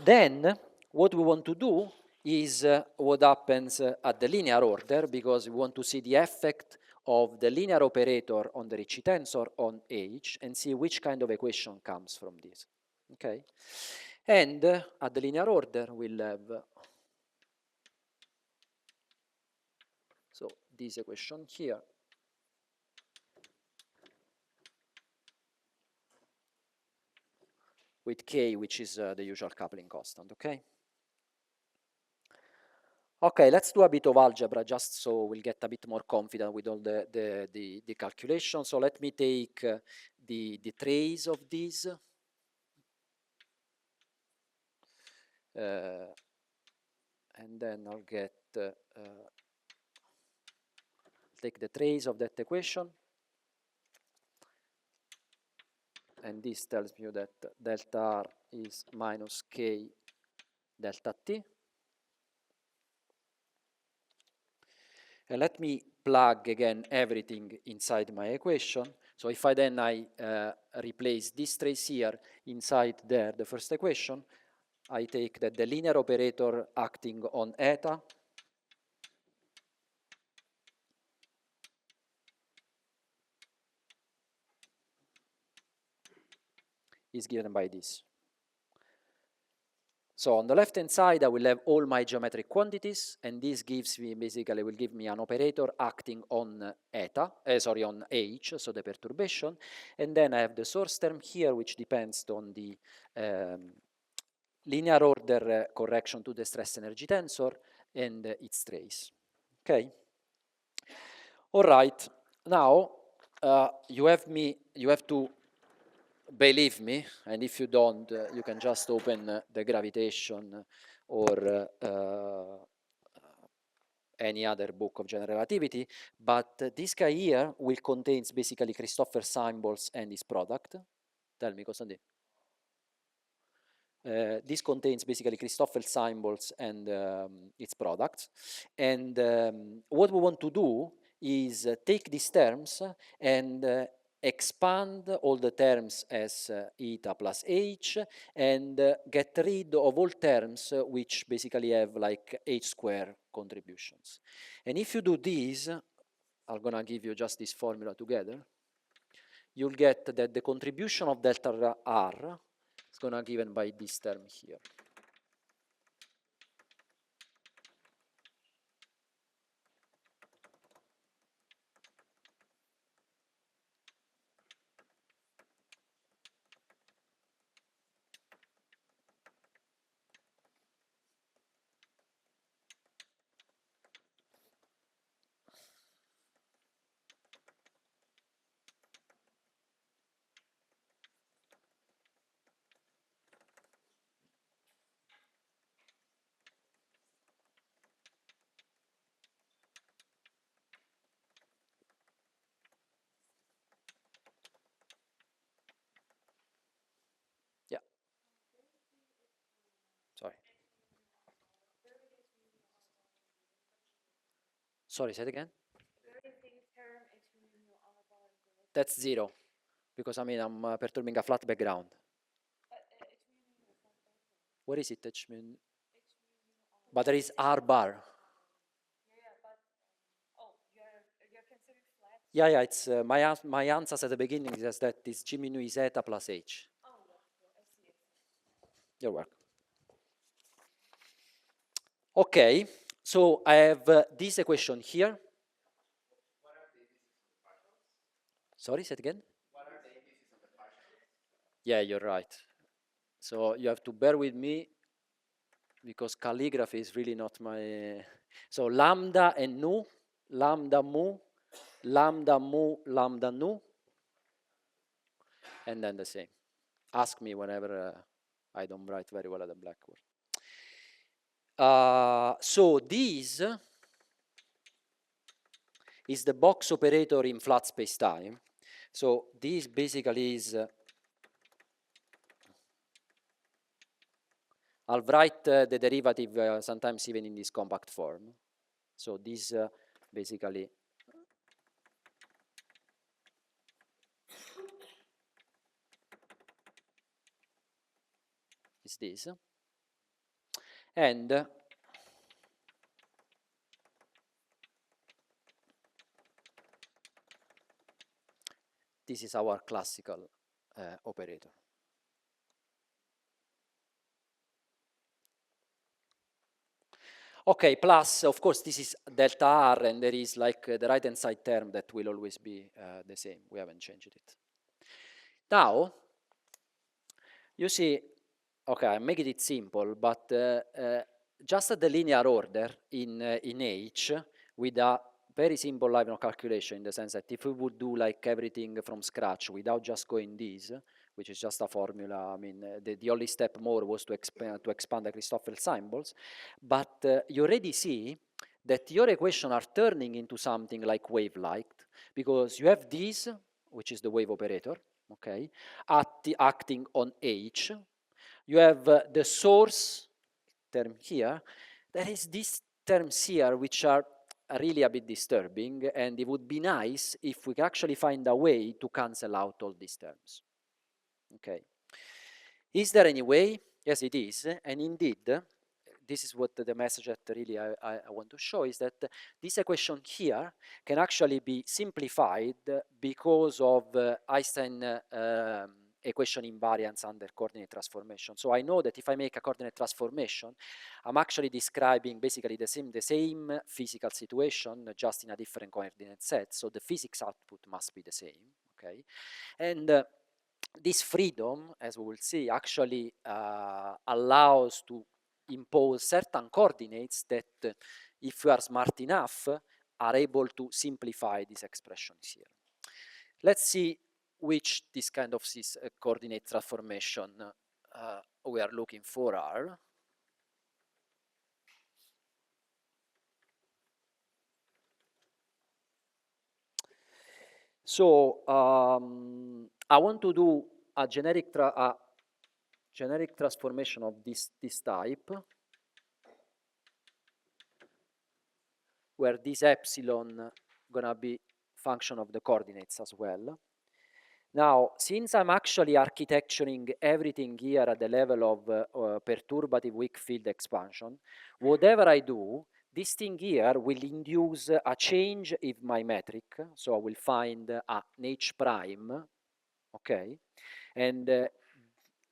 [SPEAKER 1] Then, what we want to do is what happens at the linear order, because we want to see the effect of the linear operator on the Ricci tensor on H and see which kind of equation comes from this. Okay? And at the linear order, we'll have, so this equation here, with K, which is the usual coupling constant, okay? Okay, let's do a bit of algebra just so we'll get a bit more confident with all the calculation. So let me take the trace of this. And then I'll get take the trace of that equation, and this tells you that delta R is minus K delta T. And let me plug again everything inside my equation. So if I then replace this trace here inside there, the first equation, I take that the linear operator acting on eta is given by this. So on the left-hand side, I will have all my geometric quantities, and this gives me, basically, will give me an operator acting on eta, sorry, on H, so the perturbation, and then I have the source term here, which depends on the linear order correction to the stress energy tensor and its trace. Okay. All right. Now you have to believe me, and if you don't, you can just open the gravitation or any other book of general relativity, but this guy here will contains basically Christoffel symbols and his product. Tell me, Costantino. This contains basically Christoffel symbols and its products. And what we want to do is take these terms and expand all the terms as eta plus h and get rid of all terms which basically have like h square contributions. And if you do this, I'm gonna give you just this formula together, you'll get that the contribution of delta r is gonna given by this term here. Yeah. Sorry. Sorry, say it again. That's zero, because I mean I'm perturbing a flat background. Where is it, h min? But there is r bar. Yeah, yeah, it's my answers at the beginning is that this G mu is eta plus h. You're welcome. Okay, so I have this equation here. Sorry, say it again. Yeah, you're right. So you have to bear with me because calligraphy is really not my. So lambda and nu, lambda mu, lambda mu, lambda nu, and then the same. Ask me whenever I don't write very well at the blackboard. So this is the box operator in flat space-time. So this basically is, I'll write the derivative sometimes even in this compact form. So this basically is this. And this is our classical operator. Okay, plus, of course, this is delta r, and there is like the right-hand side term that will always be the same. We haven't changed it. Now, you see, okay, I'm making it simple, but just the linear order in H with a very simple line of calculation, in the sense that if we would do like everything from scratch without just going this, which is just a formula, I mean, the only step more was to expand the Christoffel symbols, but you already see that your equations are turning into something like wave-like, because you have this, which is the wave operator, okay, acting on H. You have the source term here. There is these terms here which are really a bit disturbing, and it would be nice if we could actually find a way to cancel out all these terms. Okay. Is there any way? Yes, it is. And indeed, this is what the message that really I want to show, is that this equation here can actually be simplified because of Einstein equation invariance under coordinate transformation. So I know that if I make a coordinate transformation, I'm actually describing basically the same physical situation, just in a different coordinate set. So the physics output must be the same, okay? And this freedom, as we will see, actually allows to impose certain coordinates that, if we are smart enough, are able to simplify these expressions here. Let's see which this kind of coordinate transformation we are looking for are. So I want to do a generic transformation of this type, where this epsilon gonna be function of the coordinates as well. Now, since I'm actually architecturing everything here at the level of perturbative weak field expansion, whatever I do, this thing here will induce a change in my metric. So I will find an H prime, okay? And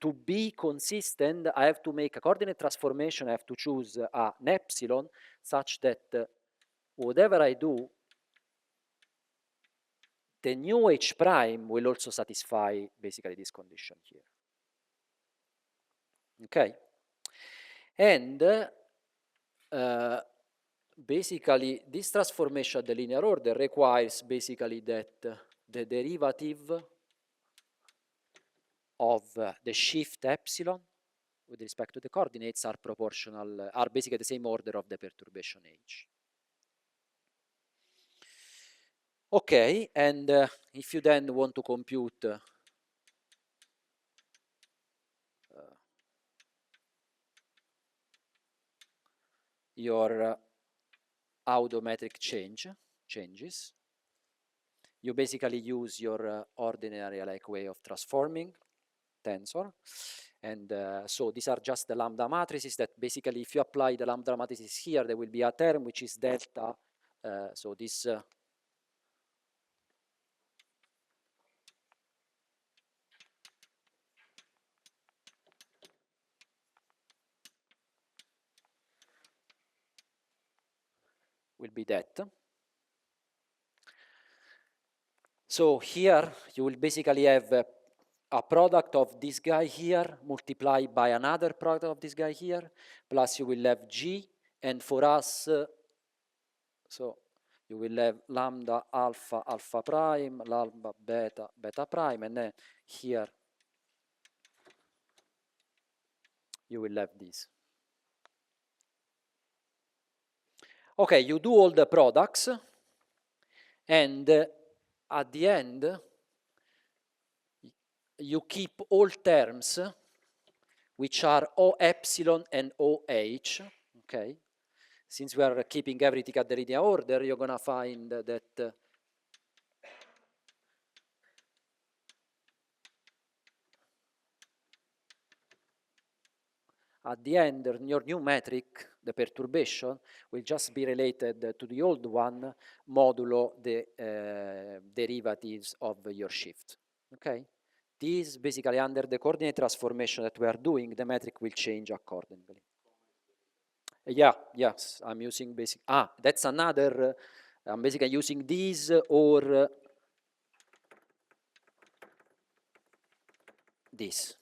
[SPEAKER 1] to be consistent, I have to make a coordinate transformation. I have to choose an epsilon such that whatever I do, the new H prime will also satisfy basically this condition here. Okay? And basically this transformation of the linear order requires basically that the derivative of the shift epsilon with respect to the coordinates are proportional, are basically the same order of the perturbation H. Okay, and if you then want to compute your audiometric changes, you basically use your ordinary like way of transforming tensor. And so these are just the lambda matrices that basically, if you apply the lambda matrices here, there will be a term which is delta. So this will be that. So here you will basically have a product of this guy here multiplied by another product of this guy here, plus you will have G, and for us, so you will have lambda alpha alpha prime, lambda beta beta prime, and then here you will have this. Okay, you do all the products, and at the end, you keep all terms which are O epsilon and OH, okay? Since we are keeping everything at the linear order, you're gonna find that at the end, your new metric, the perturbation, will just be related to the old one modulo the derivatives of your shift, okay? This basically, under the coordinate transformation that we are doing, the metric will change accordingly. Yeah, yes, I'm using basic, that's another, I'm basically using these or this.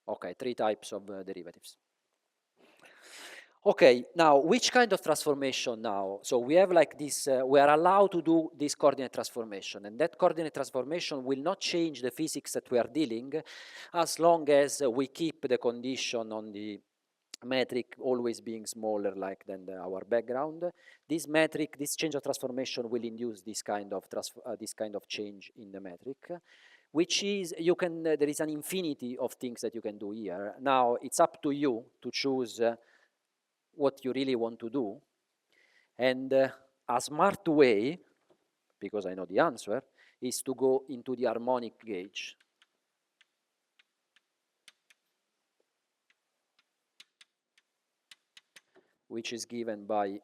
[SPEAKER 1] Okay, 3 types of derivatives. Okay, now which kind of transformation now? So we have like this, we are allowed to do this coordinate transformation, and that coordinate transformation will not change the physics that we are dealing as long as we keep the condition on the metric always being smaller like than our background. This metric, this change of transformation will induce this kind of change in the metric, which is, there is an infinity of things that you can do here. Now it's up to you to choose what you really want to do. And a smart way, because I know the answer, is to go into the harmonic gauge. Which is given by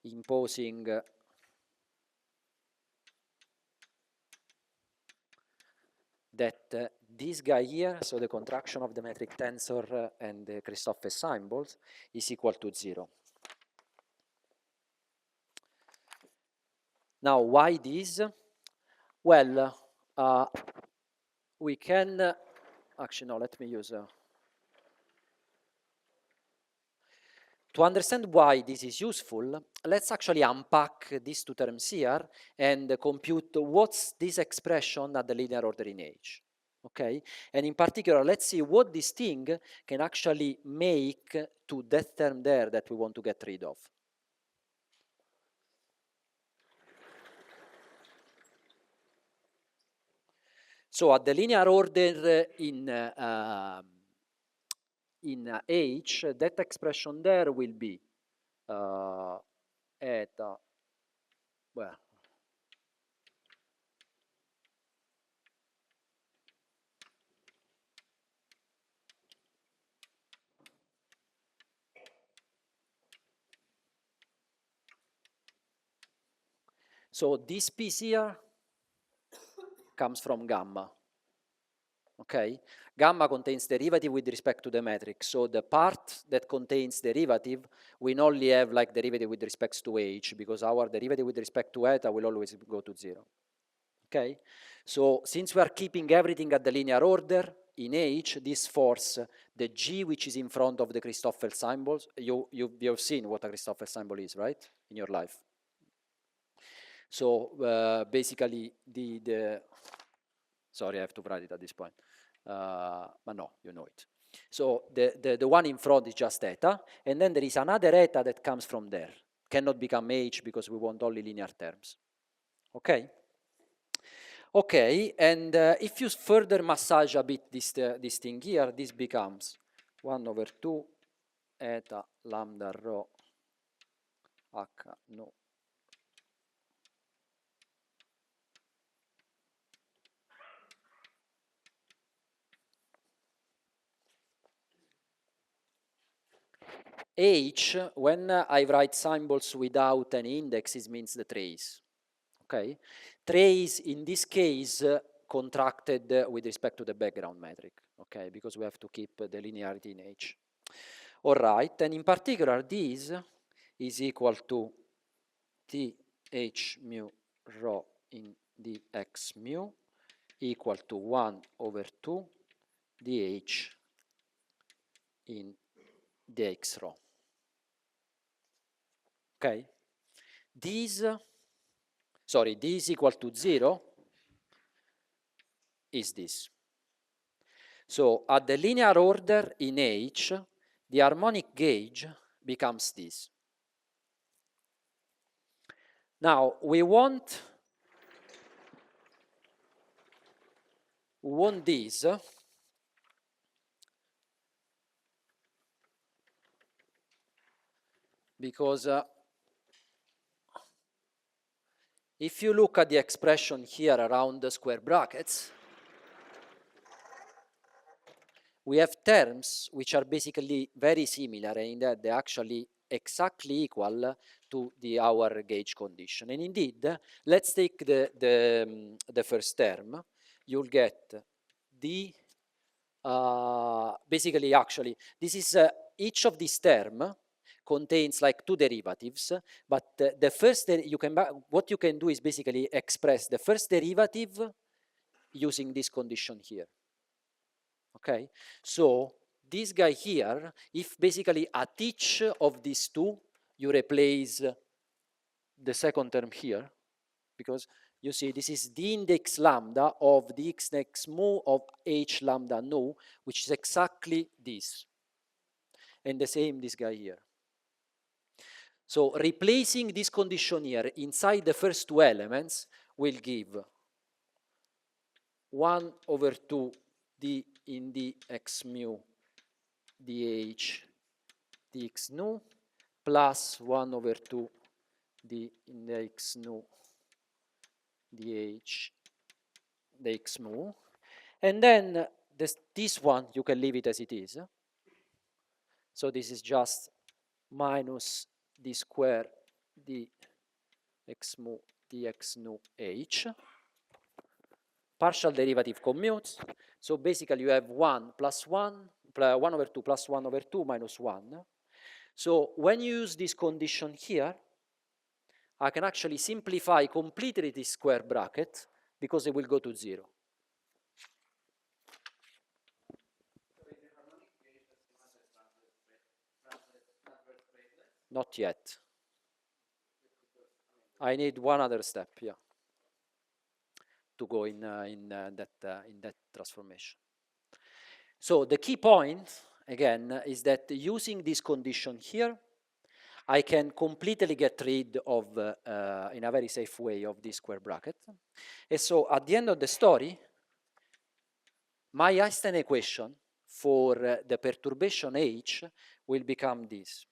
[SPEAKER 1] imposing that this guy here, so the contraction of the metric tensor and the Christoffel symbols, is equal to 0. Now, why this? Well, we can, actually no, let me use, to understand why this is useful, let's actually unpack these two terms here and compute what's this expression at the linear order in H. Okay, and in particular, let's see what this thing can actually make to that term there that we want to get rid of. So at the linear order in H, that expression there will be eta, well, so this piece here comes from gamma, okay? Gamma contains derivative with respect to the metric, so the part that contains derivative will only have like derivative with respect to H, because our derivative with respect to eta will always go to 0, okay? So since we are keeping everything at the linear order, in H, this force, the G which is in front of the Christoffel symbols, you've seen what a Christoffel symbol is, right, in your life? So basically sorry, I have to write it at this point, but no, you know it. So the one in front is just eta, and then there is another eta that comes from there. Cannot become H because we want only linear terms, okay? Okay, and if you further massage a bit this thing here, this becomes 1/2 eta lambda rho h no H, when I write symbols without any indexes, means the trace, okay? Trace, in this case, contracted with respect to the background metric, okay? Because we have to keep the linearity in H. All right, and in particular, this is equal to th mu rho in dx mu equal to 1/2 dh in dx rho. Okay, this equal to 0 is this. So at the linear order in H, the harmonic gauge becomes this. Now we want this because if you look at the expression here around the square brackets, we have terms which are basically very similar in that they're actually exactly equal to our gauge condition. And indeed, let's take the first term. You'll get basically, actually, this is each of these terms contains like two derivatives, but the first, what you can do is basically express the first derivative using this condition here. Okay, so this guy here, if basically at each of these two, you replace the second term here, because you see this is the index lambda of the x next mu of h lambda nu, which is exactly this. And the same this guy here. So replacing this condition here inside the first two elements will give 1 over 2 d in dx mu dh dx nu plus 1 over 2 d in dx nu dh dx mu. And then this one, you can leave it as it is. So this is just minus d square dx mu dx nu h. Partial derivative commutes. So basically you have 1 plus 1, 1 over 2 plus 1 over 2 minus 1. So when you use this condition here, I can actually simplify completely this square bracket because it will go to 0. Not yet. I need one other step, yeah, to go in that transformation. So the key point, again, is that using this condition here, I can completely get rid of, in a very safe way, of this square bracket. And so at the end of the story, my Einstein equation for the perturbation H will become this.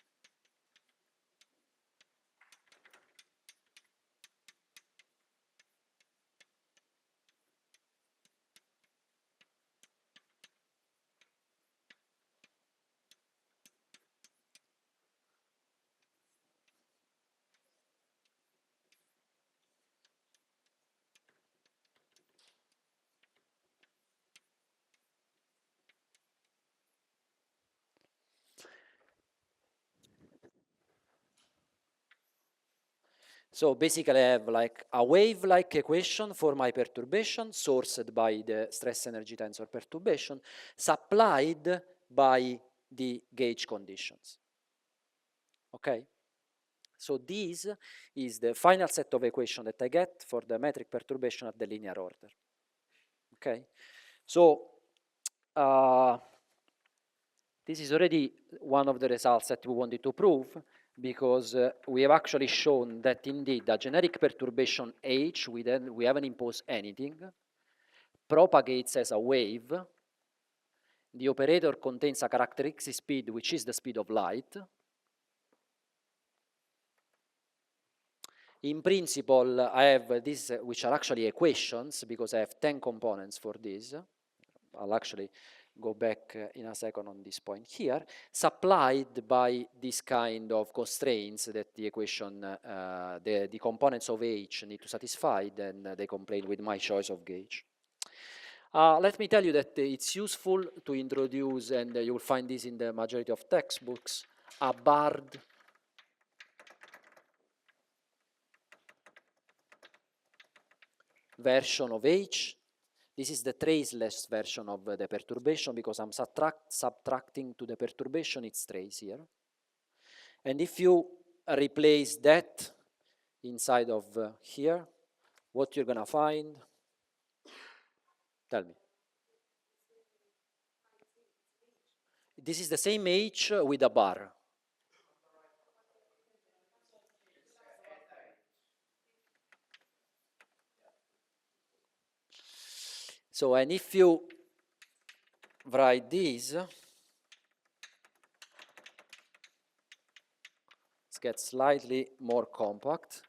[SPEAKER 1] So basically I have like a wave-like equation for my perturbation sourced by the stress energy tensor perturbation supplied by the gauge conditions. Okay? So this is the final set of equations that I get for the metric perturbation at the linear order. Okay? So this is already one of the results that we wanted to prove, because we have actually shown that indeed a generic perturbation H, we haven't imposed anything, propagates as a wave. The operator contains a characteristic speed, which is the speed of light. In principle, I have these, which are actually equations, because I have 10 components for this. I'll actually go back in a second on this point here, supplied by this kind of constraints that the equation, the components of H need to satisfy, then they complain with my choice of gauge. Let me tell you that it's useful to introduce, and you will find this in the majority of textbooks, a barred version of H. This is the traceless version of the perturbation, because I'm subtracting to the perturbation its trace here. And if you replace that inside of here, what you're gonna find? Tell me. This is the same H with a bar. So, and if you write this, it gets slightly more compact.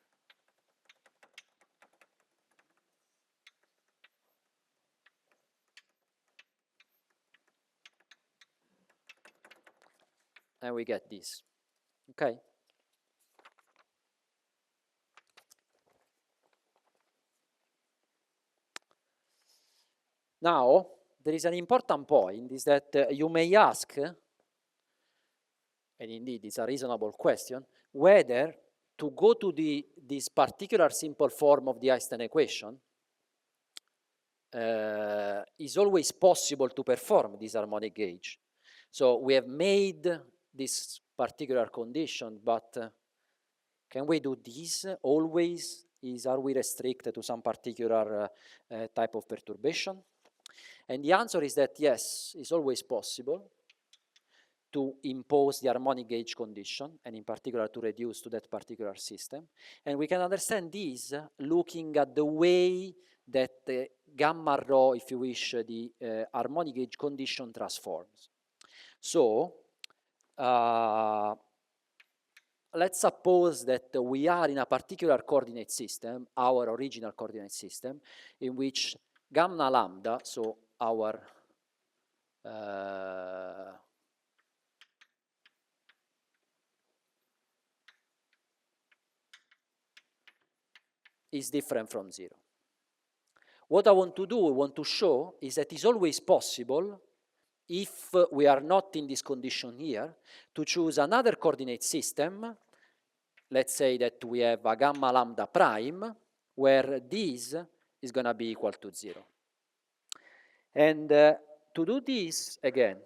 [SPEAKER 1] And we get this, okay? Now, there is an important point, is that you may ask, and indeed it's a reasonable question, whether to go to this particular simple form of the Einstein equation, is always possible to perform this harmonic gauge. So we have made this particular condition, but can we do this always? Are we restricted to some particular type of perturbation? And the answer is that yes, it's always possible to impose the harmonic gauge condition, and in particular to reduce to that particular system. And we can understand this looking at the way that the gamma rho, if you wish, the harmonic gauge condition transforms. So, let's suppose that we are in a particular coordinate system, our original coordinate system, in which gamma lambda, so our is different from 0. What I want to do, I want to show, is that it's always possible, if we are not in this condition here, to choose another coordinate system. Let's say that we have a gamma lambda prime, where this is going to be equal to 0. And to do this, again,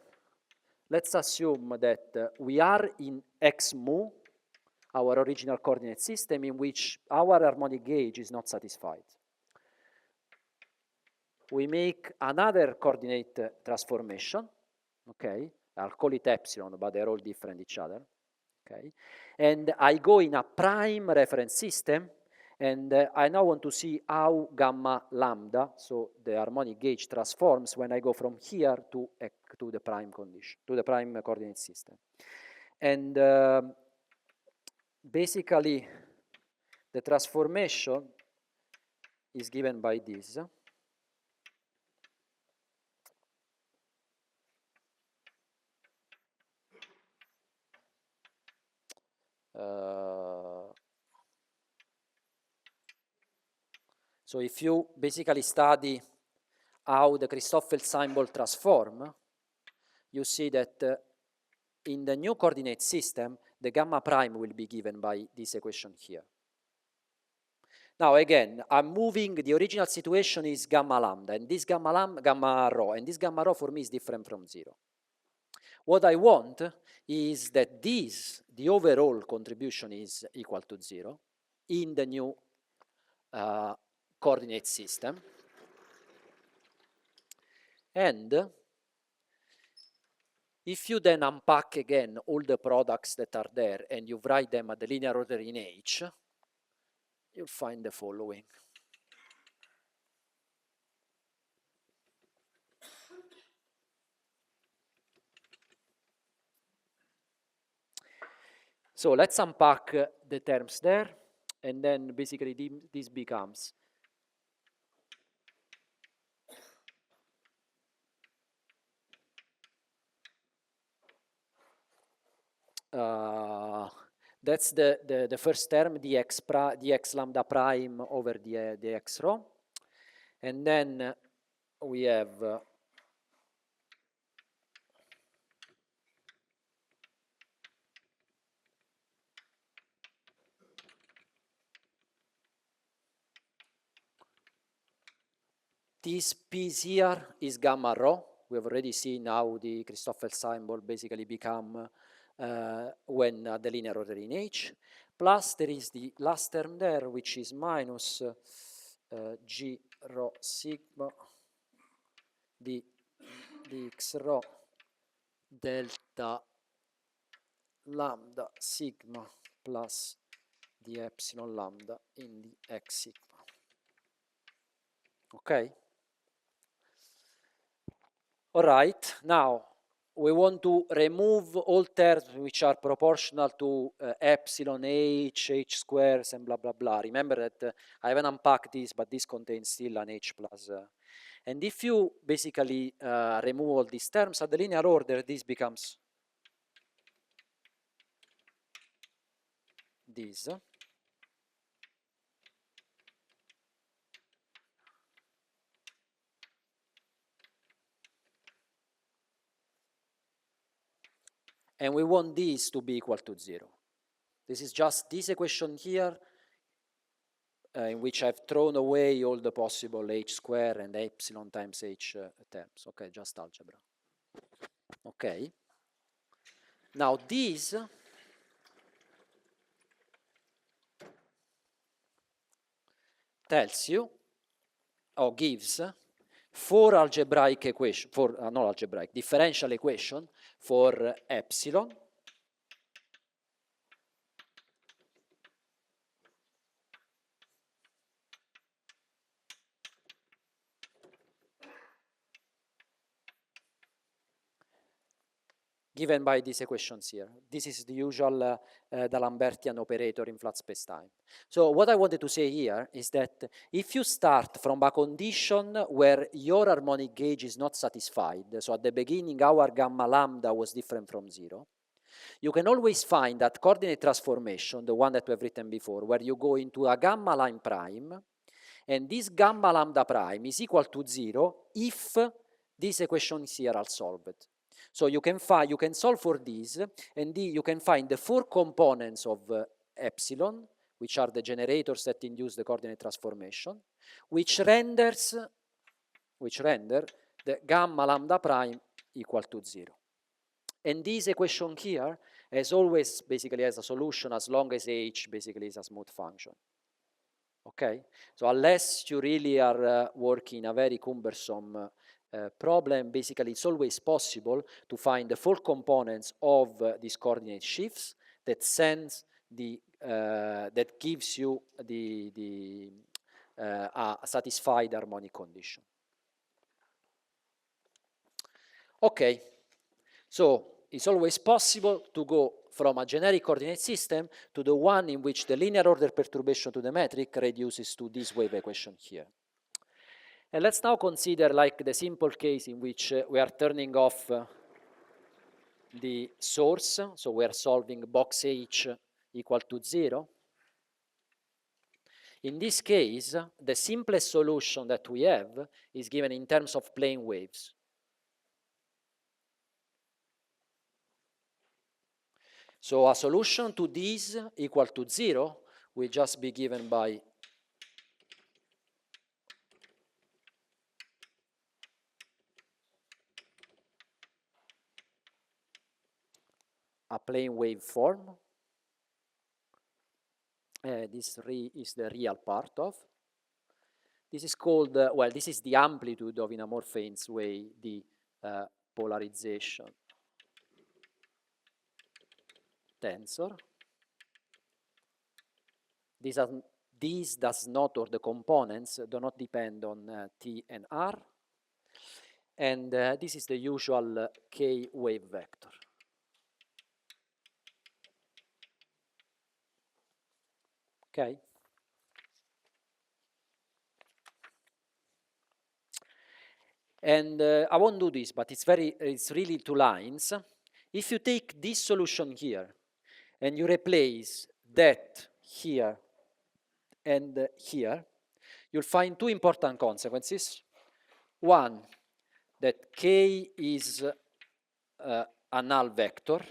[SPEAKER 1] let's assume that we are in x mu, our original coordinate system, in which our harmonic gauge is not satisfied. We make another coordinate transformation, okay? I'll call it epsilon, but they're all different each other, okay? And I go in a prime reference system, and I now want to see how gamma lambda, so the harmonic gauge, transforms when I go from here to the prime condition, to the prime coordinate system. And basically, the transformation is given by this. So if you basically study how the Christoffel symbol transform, you see that in the new coordinate system, the gamma prime will be given by this equation here. Now again, I'm moving, the original situation is gamma lambda, and this gamma rho, and this gamma rho for me is different from 0. What I want is that this, the overall contribution, is equal to 0 in the new coordinate system. And if you then unpack again all the products that are there and you write them at the linear order in H, you'll find the following. So let's unpack the terms there, and then basically this becomes that's the first term, the x lambda prime over the x rho, and then we have this piece here is gamma rho. We have already seen how the Christoffel symbol basically become when the linear order in H. Plus there is the last term there, which is minus G rho sigma di x rho delta lambda sigma plus di epsilon lambda in the x sigma. Okay? All right, now we want to remove all terms which are proportional to epsilon, h squares, and blah, blah, blah. Remember that I haven't unpacked this, but this contains still an h plus. And if you basically remove all these terms at the linear order, this becomes this. And we want this to be equal to 0. This is just this equation here in which I've thrown away all the possible h square and epsilon times h terms. Okay, just algebra. Okay. Now this tells you, or gives, four algebraic equation, not algebraic, differential equation for epsilon, given by these equations here. This is the usual D'Alembertian operator in flat spacetime. So what I wanted to say here is that if you start from a condition where your harmonic gauge is not satisfied, so at the beginning our gamma lambda was different from 0, you can always find that coordinate transformation, the one that we have written before, where you go into a gamma line prime, and this gamma lambda prime is equal to 0 if these equations here are solved. So you can solve for this, and you can find the four components of epsilon, which are the generators that induce the coordinate transformation, which render the gamma lambda prime equal to 0. And this equation here, as always, basically has a solution as long as h basically is a smooth function. Okay? So unless you really are working a very cumbersome problem, basically it's always possible to find the four components of these coordinate shifts that sends the that gives you a satisfied harmonic condition. Okay, so it's always possible to go from a generic coordinate system to the one in which the linear order perturbation to the metric reduces to this wave equation here. And let's now consider like the simple case in which we are turning off the source, so we are solving box H equal to 0. In this case, the simplest solution that we have is given in terms of plane waves. So a solution to this equal to 0 will just be given by a plane wave form. This is the real part of. This is called, well, this is the amplitude of, in a more faint way, the polarization tensor. This does not, or the components do not depend on T and R. And this is the usual K wave vector. Okay. And I won't do this, but it's really two lines. If you take this solution here and you replace that here and here, you'll find two important consequences. One, that K is a null vector.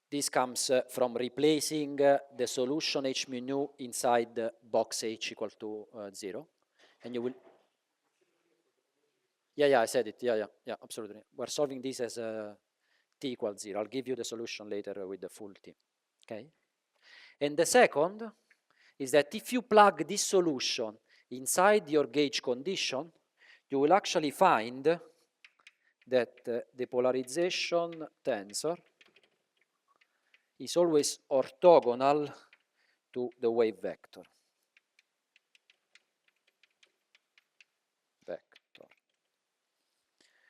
[SPEAKER 1] This comes from replacing the solution h mu nu inside the box h equal to 0. And you will... Yeah, I said it. Yeah, absolutely. We're solving this as t equals 0. I'll give you the solution later with the full t. Okay? And the second is that if you plug this solution inside your gauge condition, you will actually find that the polarization tensor is always orthogonal to the wave vector.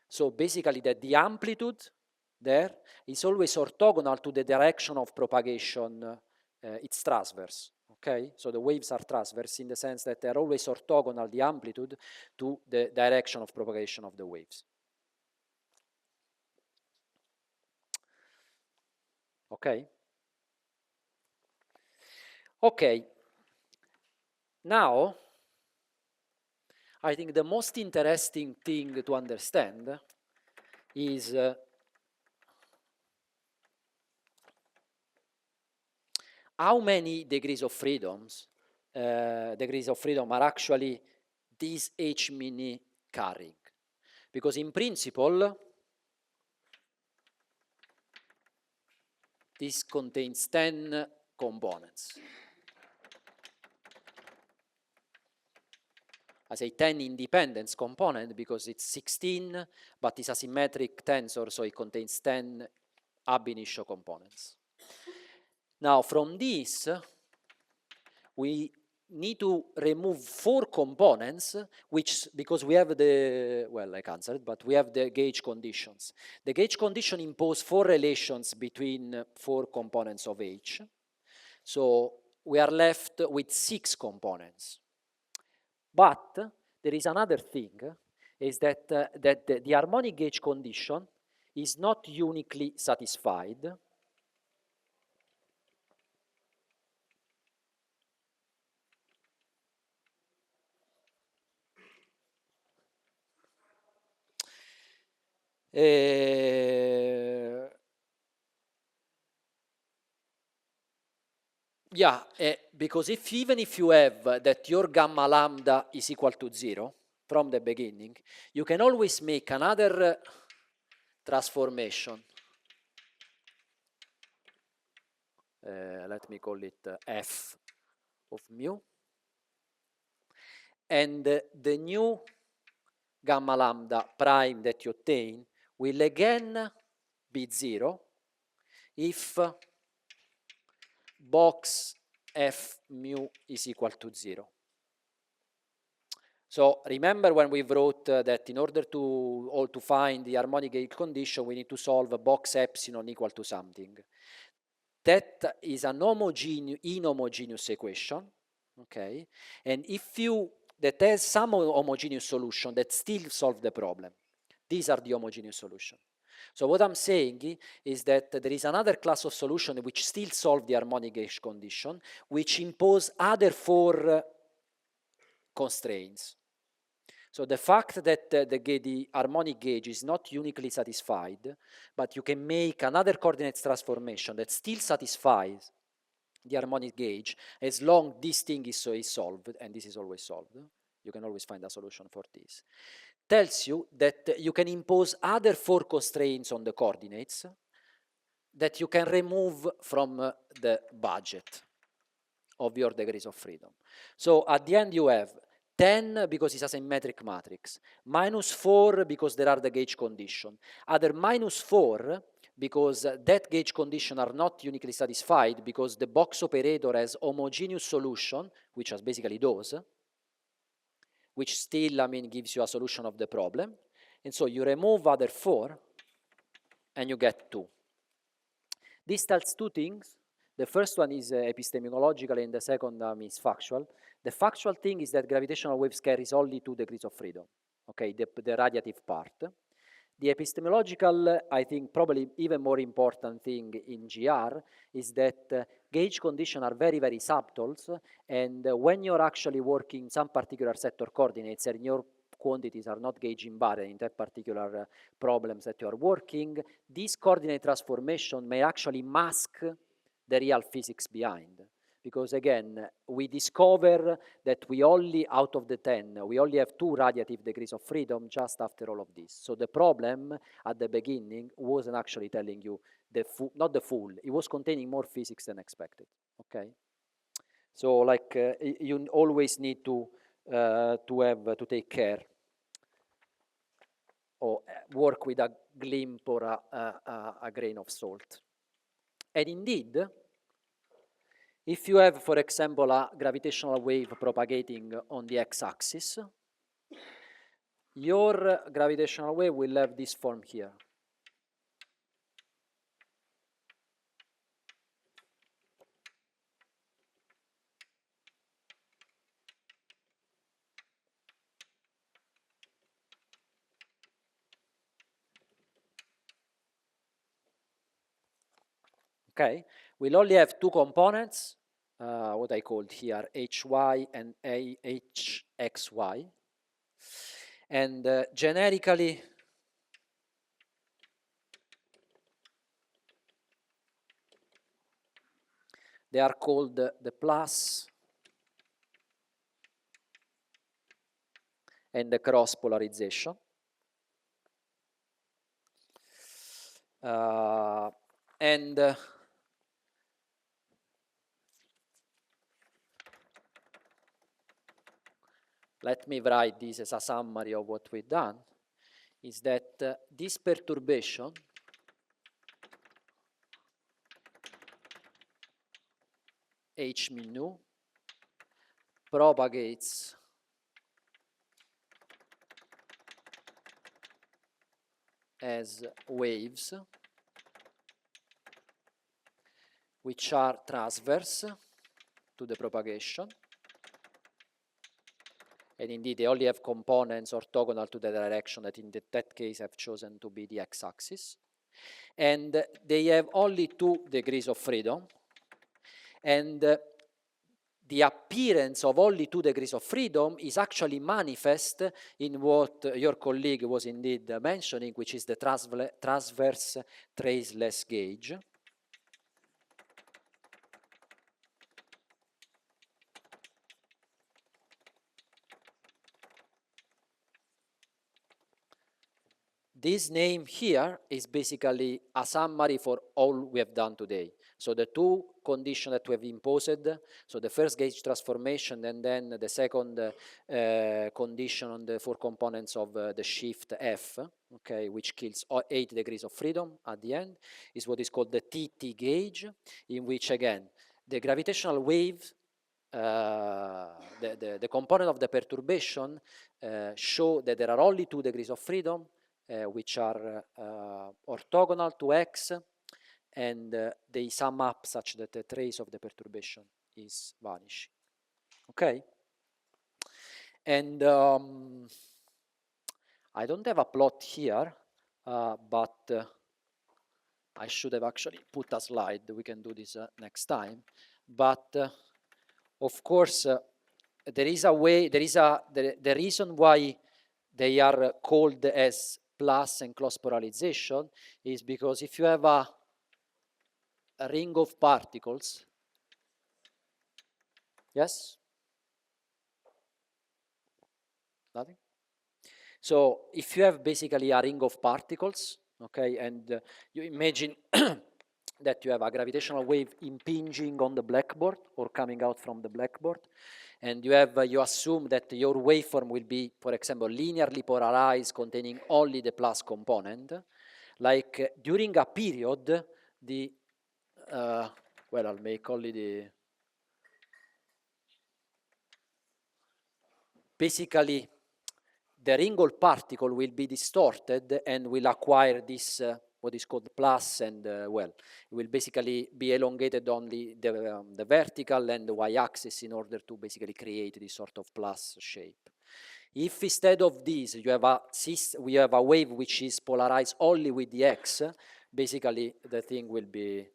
[SPEAKER 1] So basically that the amplitude there is always orthogonal to the direction of propagation, it's transverse, okay? So the waves are transverse in the sense that they're always orthogonal, the amplitude, to the direction of propagation of the waves. Okay? Okay, now I think the most interesting thing to understand is how many degrees of freedom are actually this H mini carrying. Because in principle, this contains 10 components. I say 10 independent components because it's 16, but it's a symmetric tensor, so it contains 10 ab initio components. Now, from this, we need to remove 4 components, which, because we have the, well, I answered, but we have the gauge conditions. The gauge condition impose 4 relations between 4 components of H. So we are left with 6 components. But there is another thing, is that, the harmonic gauge condition is not uniquely satisfied. Yeah, because even if you have that your gamma lambda is equal to 0 from the beginning, you can always make another transformation. Let me call it f of mu. And the new gamma lambda prime that you obtain will again be 0 if box f mu is equal to 0. So remember when we wrote that in order to find the harmonic gauge condition, we need to solve a box epsilon equal to something. That is an inhomogeneous equation, okay? And if that has some homogeneous solution that still solve the problem. These are the homogeneous solution. So what I'm saying is that there is another class of solution which still solve the harmonic gauge condition, which impose other 4 constraints. So the fact that the harmonic gauge is not uniquely satisfied, but you can make another coordinates transformation that still satisfies the harmonic gauge as long this thing is solved, and this is always solved. You can always find a solution for this. Tells you that you can impose other 4 constraints on the coordinates that you can remove from the budget of your degrees of freedom. So at the end you have 10 because it's a symmetric matrix, minus 4 because there are the gauge condition, other minus 4 because that gauge condition are not uniquely satisfied because the box operator has homogeneous solution, which has basically those, which still, I mean, gives you a solution of the problem. And so you remove other 4 and you get 2. This tells 2 things. The first one is epistemological and the second is factual. The factual thing is that gravitational waves carries only 2 degrees of freedom, okay, the radiative part. The epistemological, I think probably even more important thing in GR is that gauge conditions are very, very subtle, and when you're actually working some particular sector coordinates and your quantities are not gauge invariant in that particular problems that you are working, this coordinate transformation may actually mask the real physics behind. Because again, we discover that we only, out of the 10, we only have 2 radiative degrees of freedom just after all of this. So the problem at the beginning wasn't actually telling you not the full, it was containing more physics than expected, okay? So like you always need to take care or work with a glimp or a grain of salt. And indeed, if you have, for example, a gravitational wave propagating on the x-axis, your gravitational wave will have this form here. Okay, we'll only have 2 components, what I called here hy and hxy. And generically, They are called the plus and the cross polarization. And let me write this as a summary of what we've done, is that this perturbation h min nu propagates as waves which are transverse to the propagation, and indeed they only have components orthogonal to the direction that in that case I've chosen to be the x-axis, and they have only 2 degrees of freedom, and the appearance of only 2 degrees of freedom is actually manifest in what your colleague was indeed mentioning, which is the transverse traceless gauge. This name here is basically a summary for all we have done today. So the 2 conditions that we have imposed, so the first gauge transformation and then the second condition on the 4 components of the shift F, okay, which kills 8 degrees of freedom at the end, is what is called the TT gauge, in which again, the gravitational wave, the component of the perturbation show that there are only 2 degrees of freedom, which are orthogonal to x, and they sum up such that the trace of the perturbation is vanishing. Okay? And I don't have a plot here, but I should have actually put a slide. We can do this next time. But of course, there is a way, the reason why they are called as plus and cross polarization is because if you have a ring of particles, yes? Nothing? So if you have basically a ring of particles, okay, and you imagine that you have a gravitational wave impinging on the blackboard or coming out from the blackboard, and you assume that your waveform will be, for example, linearly polarized, containing only the plus component. Like during a period, well, I'll make only basically the ring hole particle will be distorted and will acquire this what is called plus, and well, it will basically be elongated on the vertical and the y-axis in order to basically create this sort of plus shape. If instead of this we have a wave which is polarized only with the x, basically the thing will be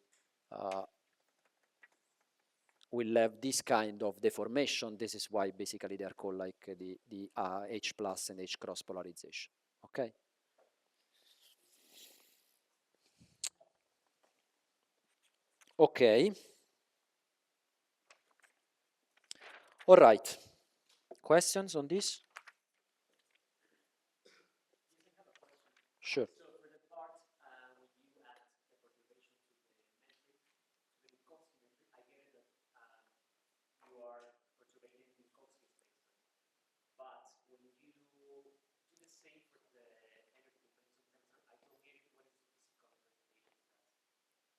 [SPEAKER 1] will have this kind of deformation. This is why basically they are called like the H plus and H cross polarization. Okay. Okay. All right. Questions on this? Sure.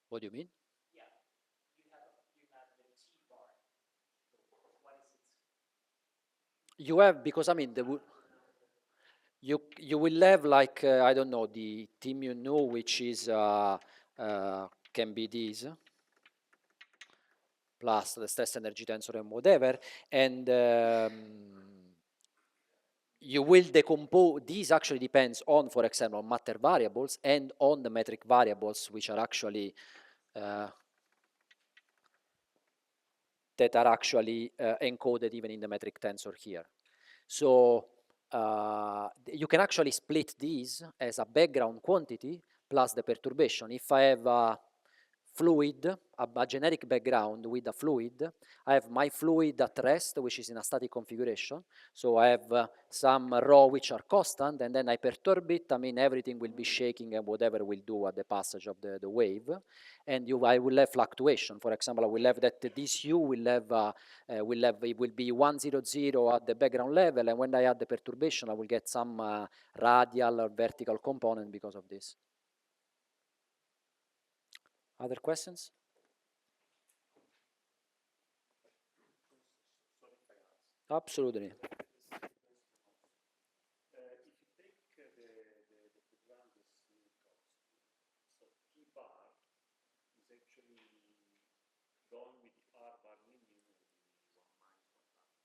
[SPEAKER 1] What do you mean? You have, because I mean, you will have like, I don't know, the T mu nu, which is, can be this, plus the stress energy tensor and whatever, and you will decompose, this actually depends on, for example, matter variables and on the metric variables, which are actually, that are actually encoded even in the metric tensor here. So you can actually split these as a background quantity plus the perturbation. If I have fluid, a generic background with a fluid. I have my fluid at rest, which is in a static configuration. So I have some rho which are constant, and then I perturb it. I mean, everything will be shaking and whatever will do at the passage of the wave. And I will have fluctuation. For example, I will have that this U will have, it will be 100 at the background level, and when I add the perturbation, I will get some radial or vertical component because of this. Other questions? Absolutely.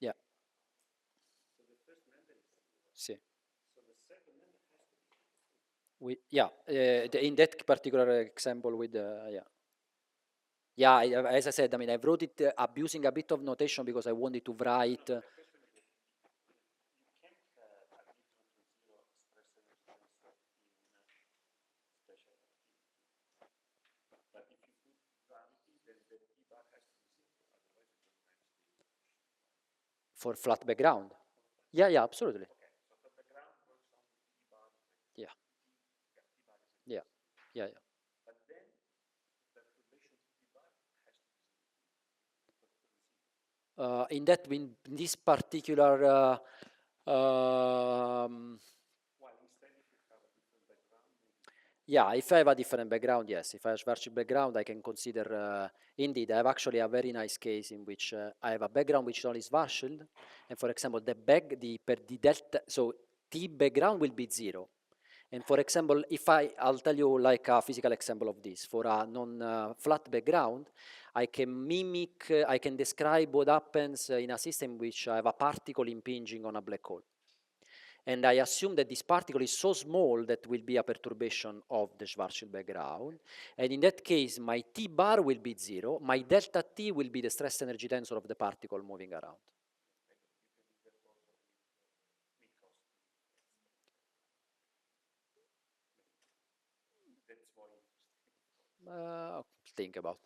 [SPEAKER 1] Yeah. Sì. Yeah, in that particular example with, yeah. Yeah, as I said, I mean, I wrote it abusing a bit of notation because I wanted to write. For flat background. Yeah, yeah, absolutely. Yeah, yeah, yeah, yeah. In this particular yeah, if I have a different background, yes. If I have Schwarzschild background, I can consider, indeed, I have actually a very nice case in which I have a background which is only Schwarzschild, and for example, the delta, so T background will be 0. And for example, I'll tell you like a physical example of this. For a non-flat background, I can mimic, I can describe what happens in a system which I have a particle impinging on a black hole. And I assume that this particle is so small that will be a perturbation of the Schwarzschild background. And in that case, my T bar will be 0. My delta T will be the stress energy tensor of the particle moving around. Think about.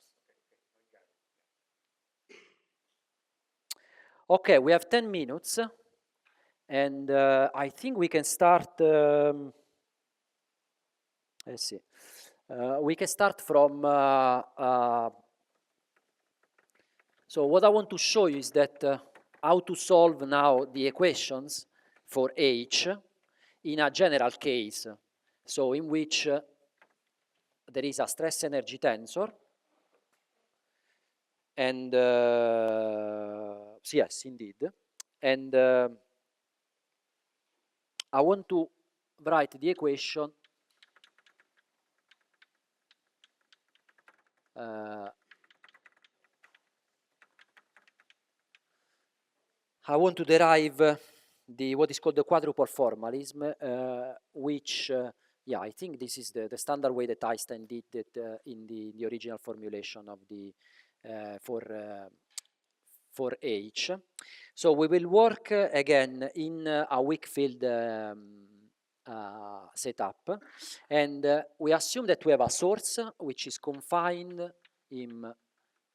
[SPEAKER 1] Okay, we have 10 minutes. And I think we can start, let's see, we can start from, so what I want to show you is that how to solve now the equations for H in a general case, so in which there is a stress energy tensor, and yes, indeed, and I want to write the equation I want to derive what is called the quadruple formalism, which, yeah, I think this is the standard way that Einstein did it in the original formulation of the for H. So we will work again in a weak field setup, and we assume that we have a source which is confined in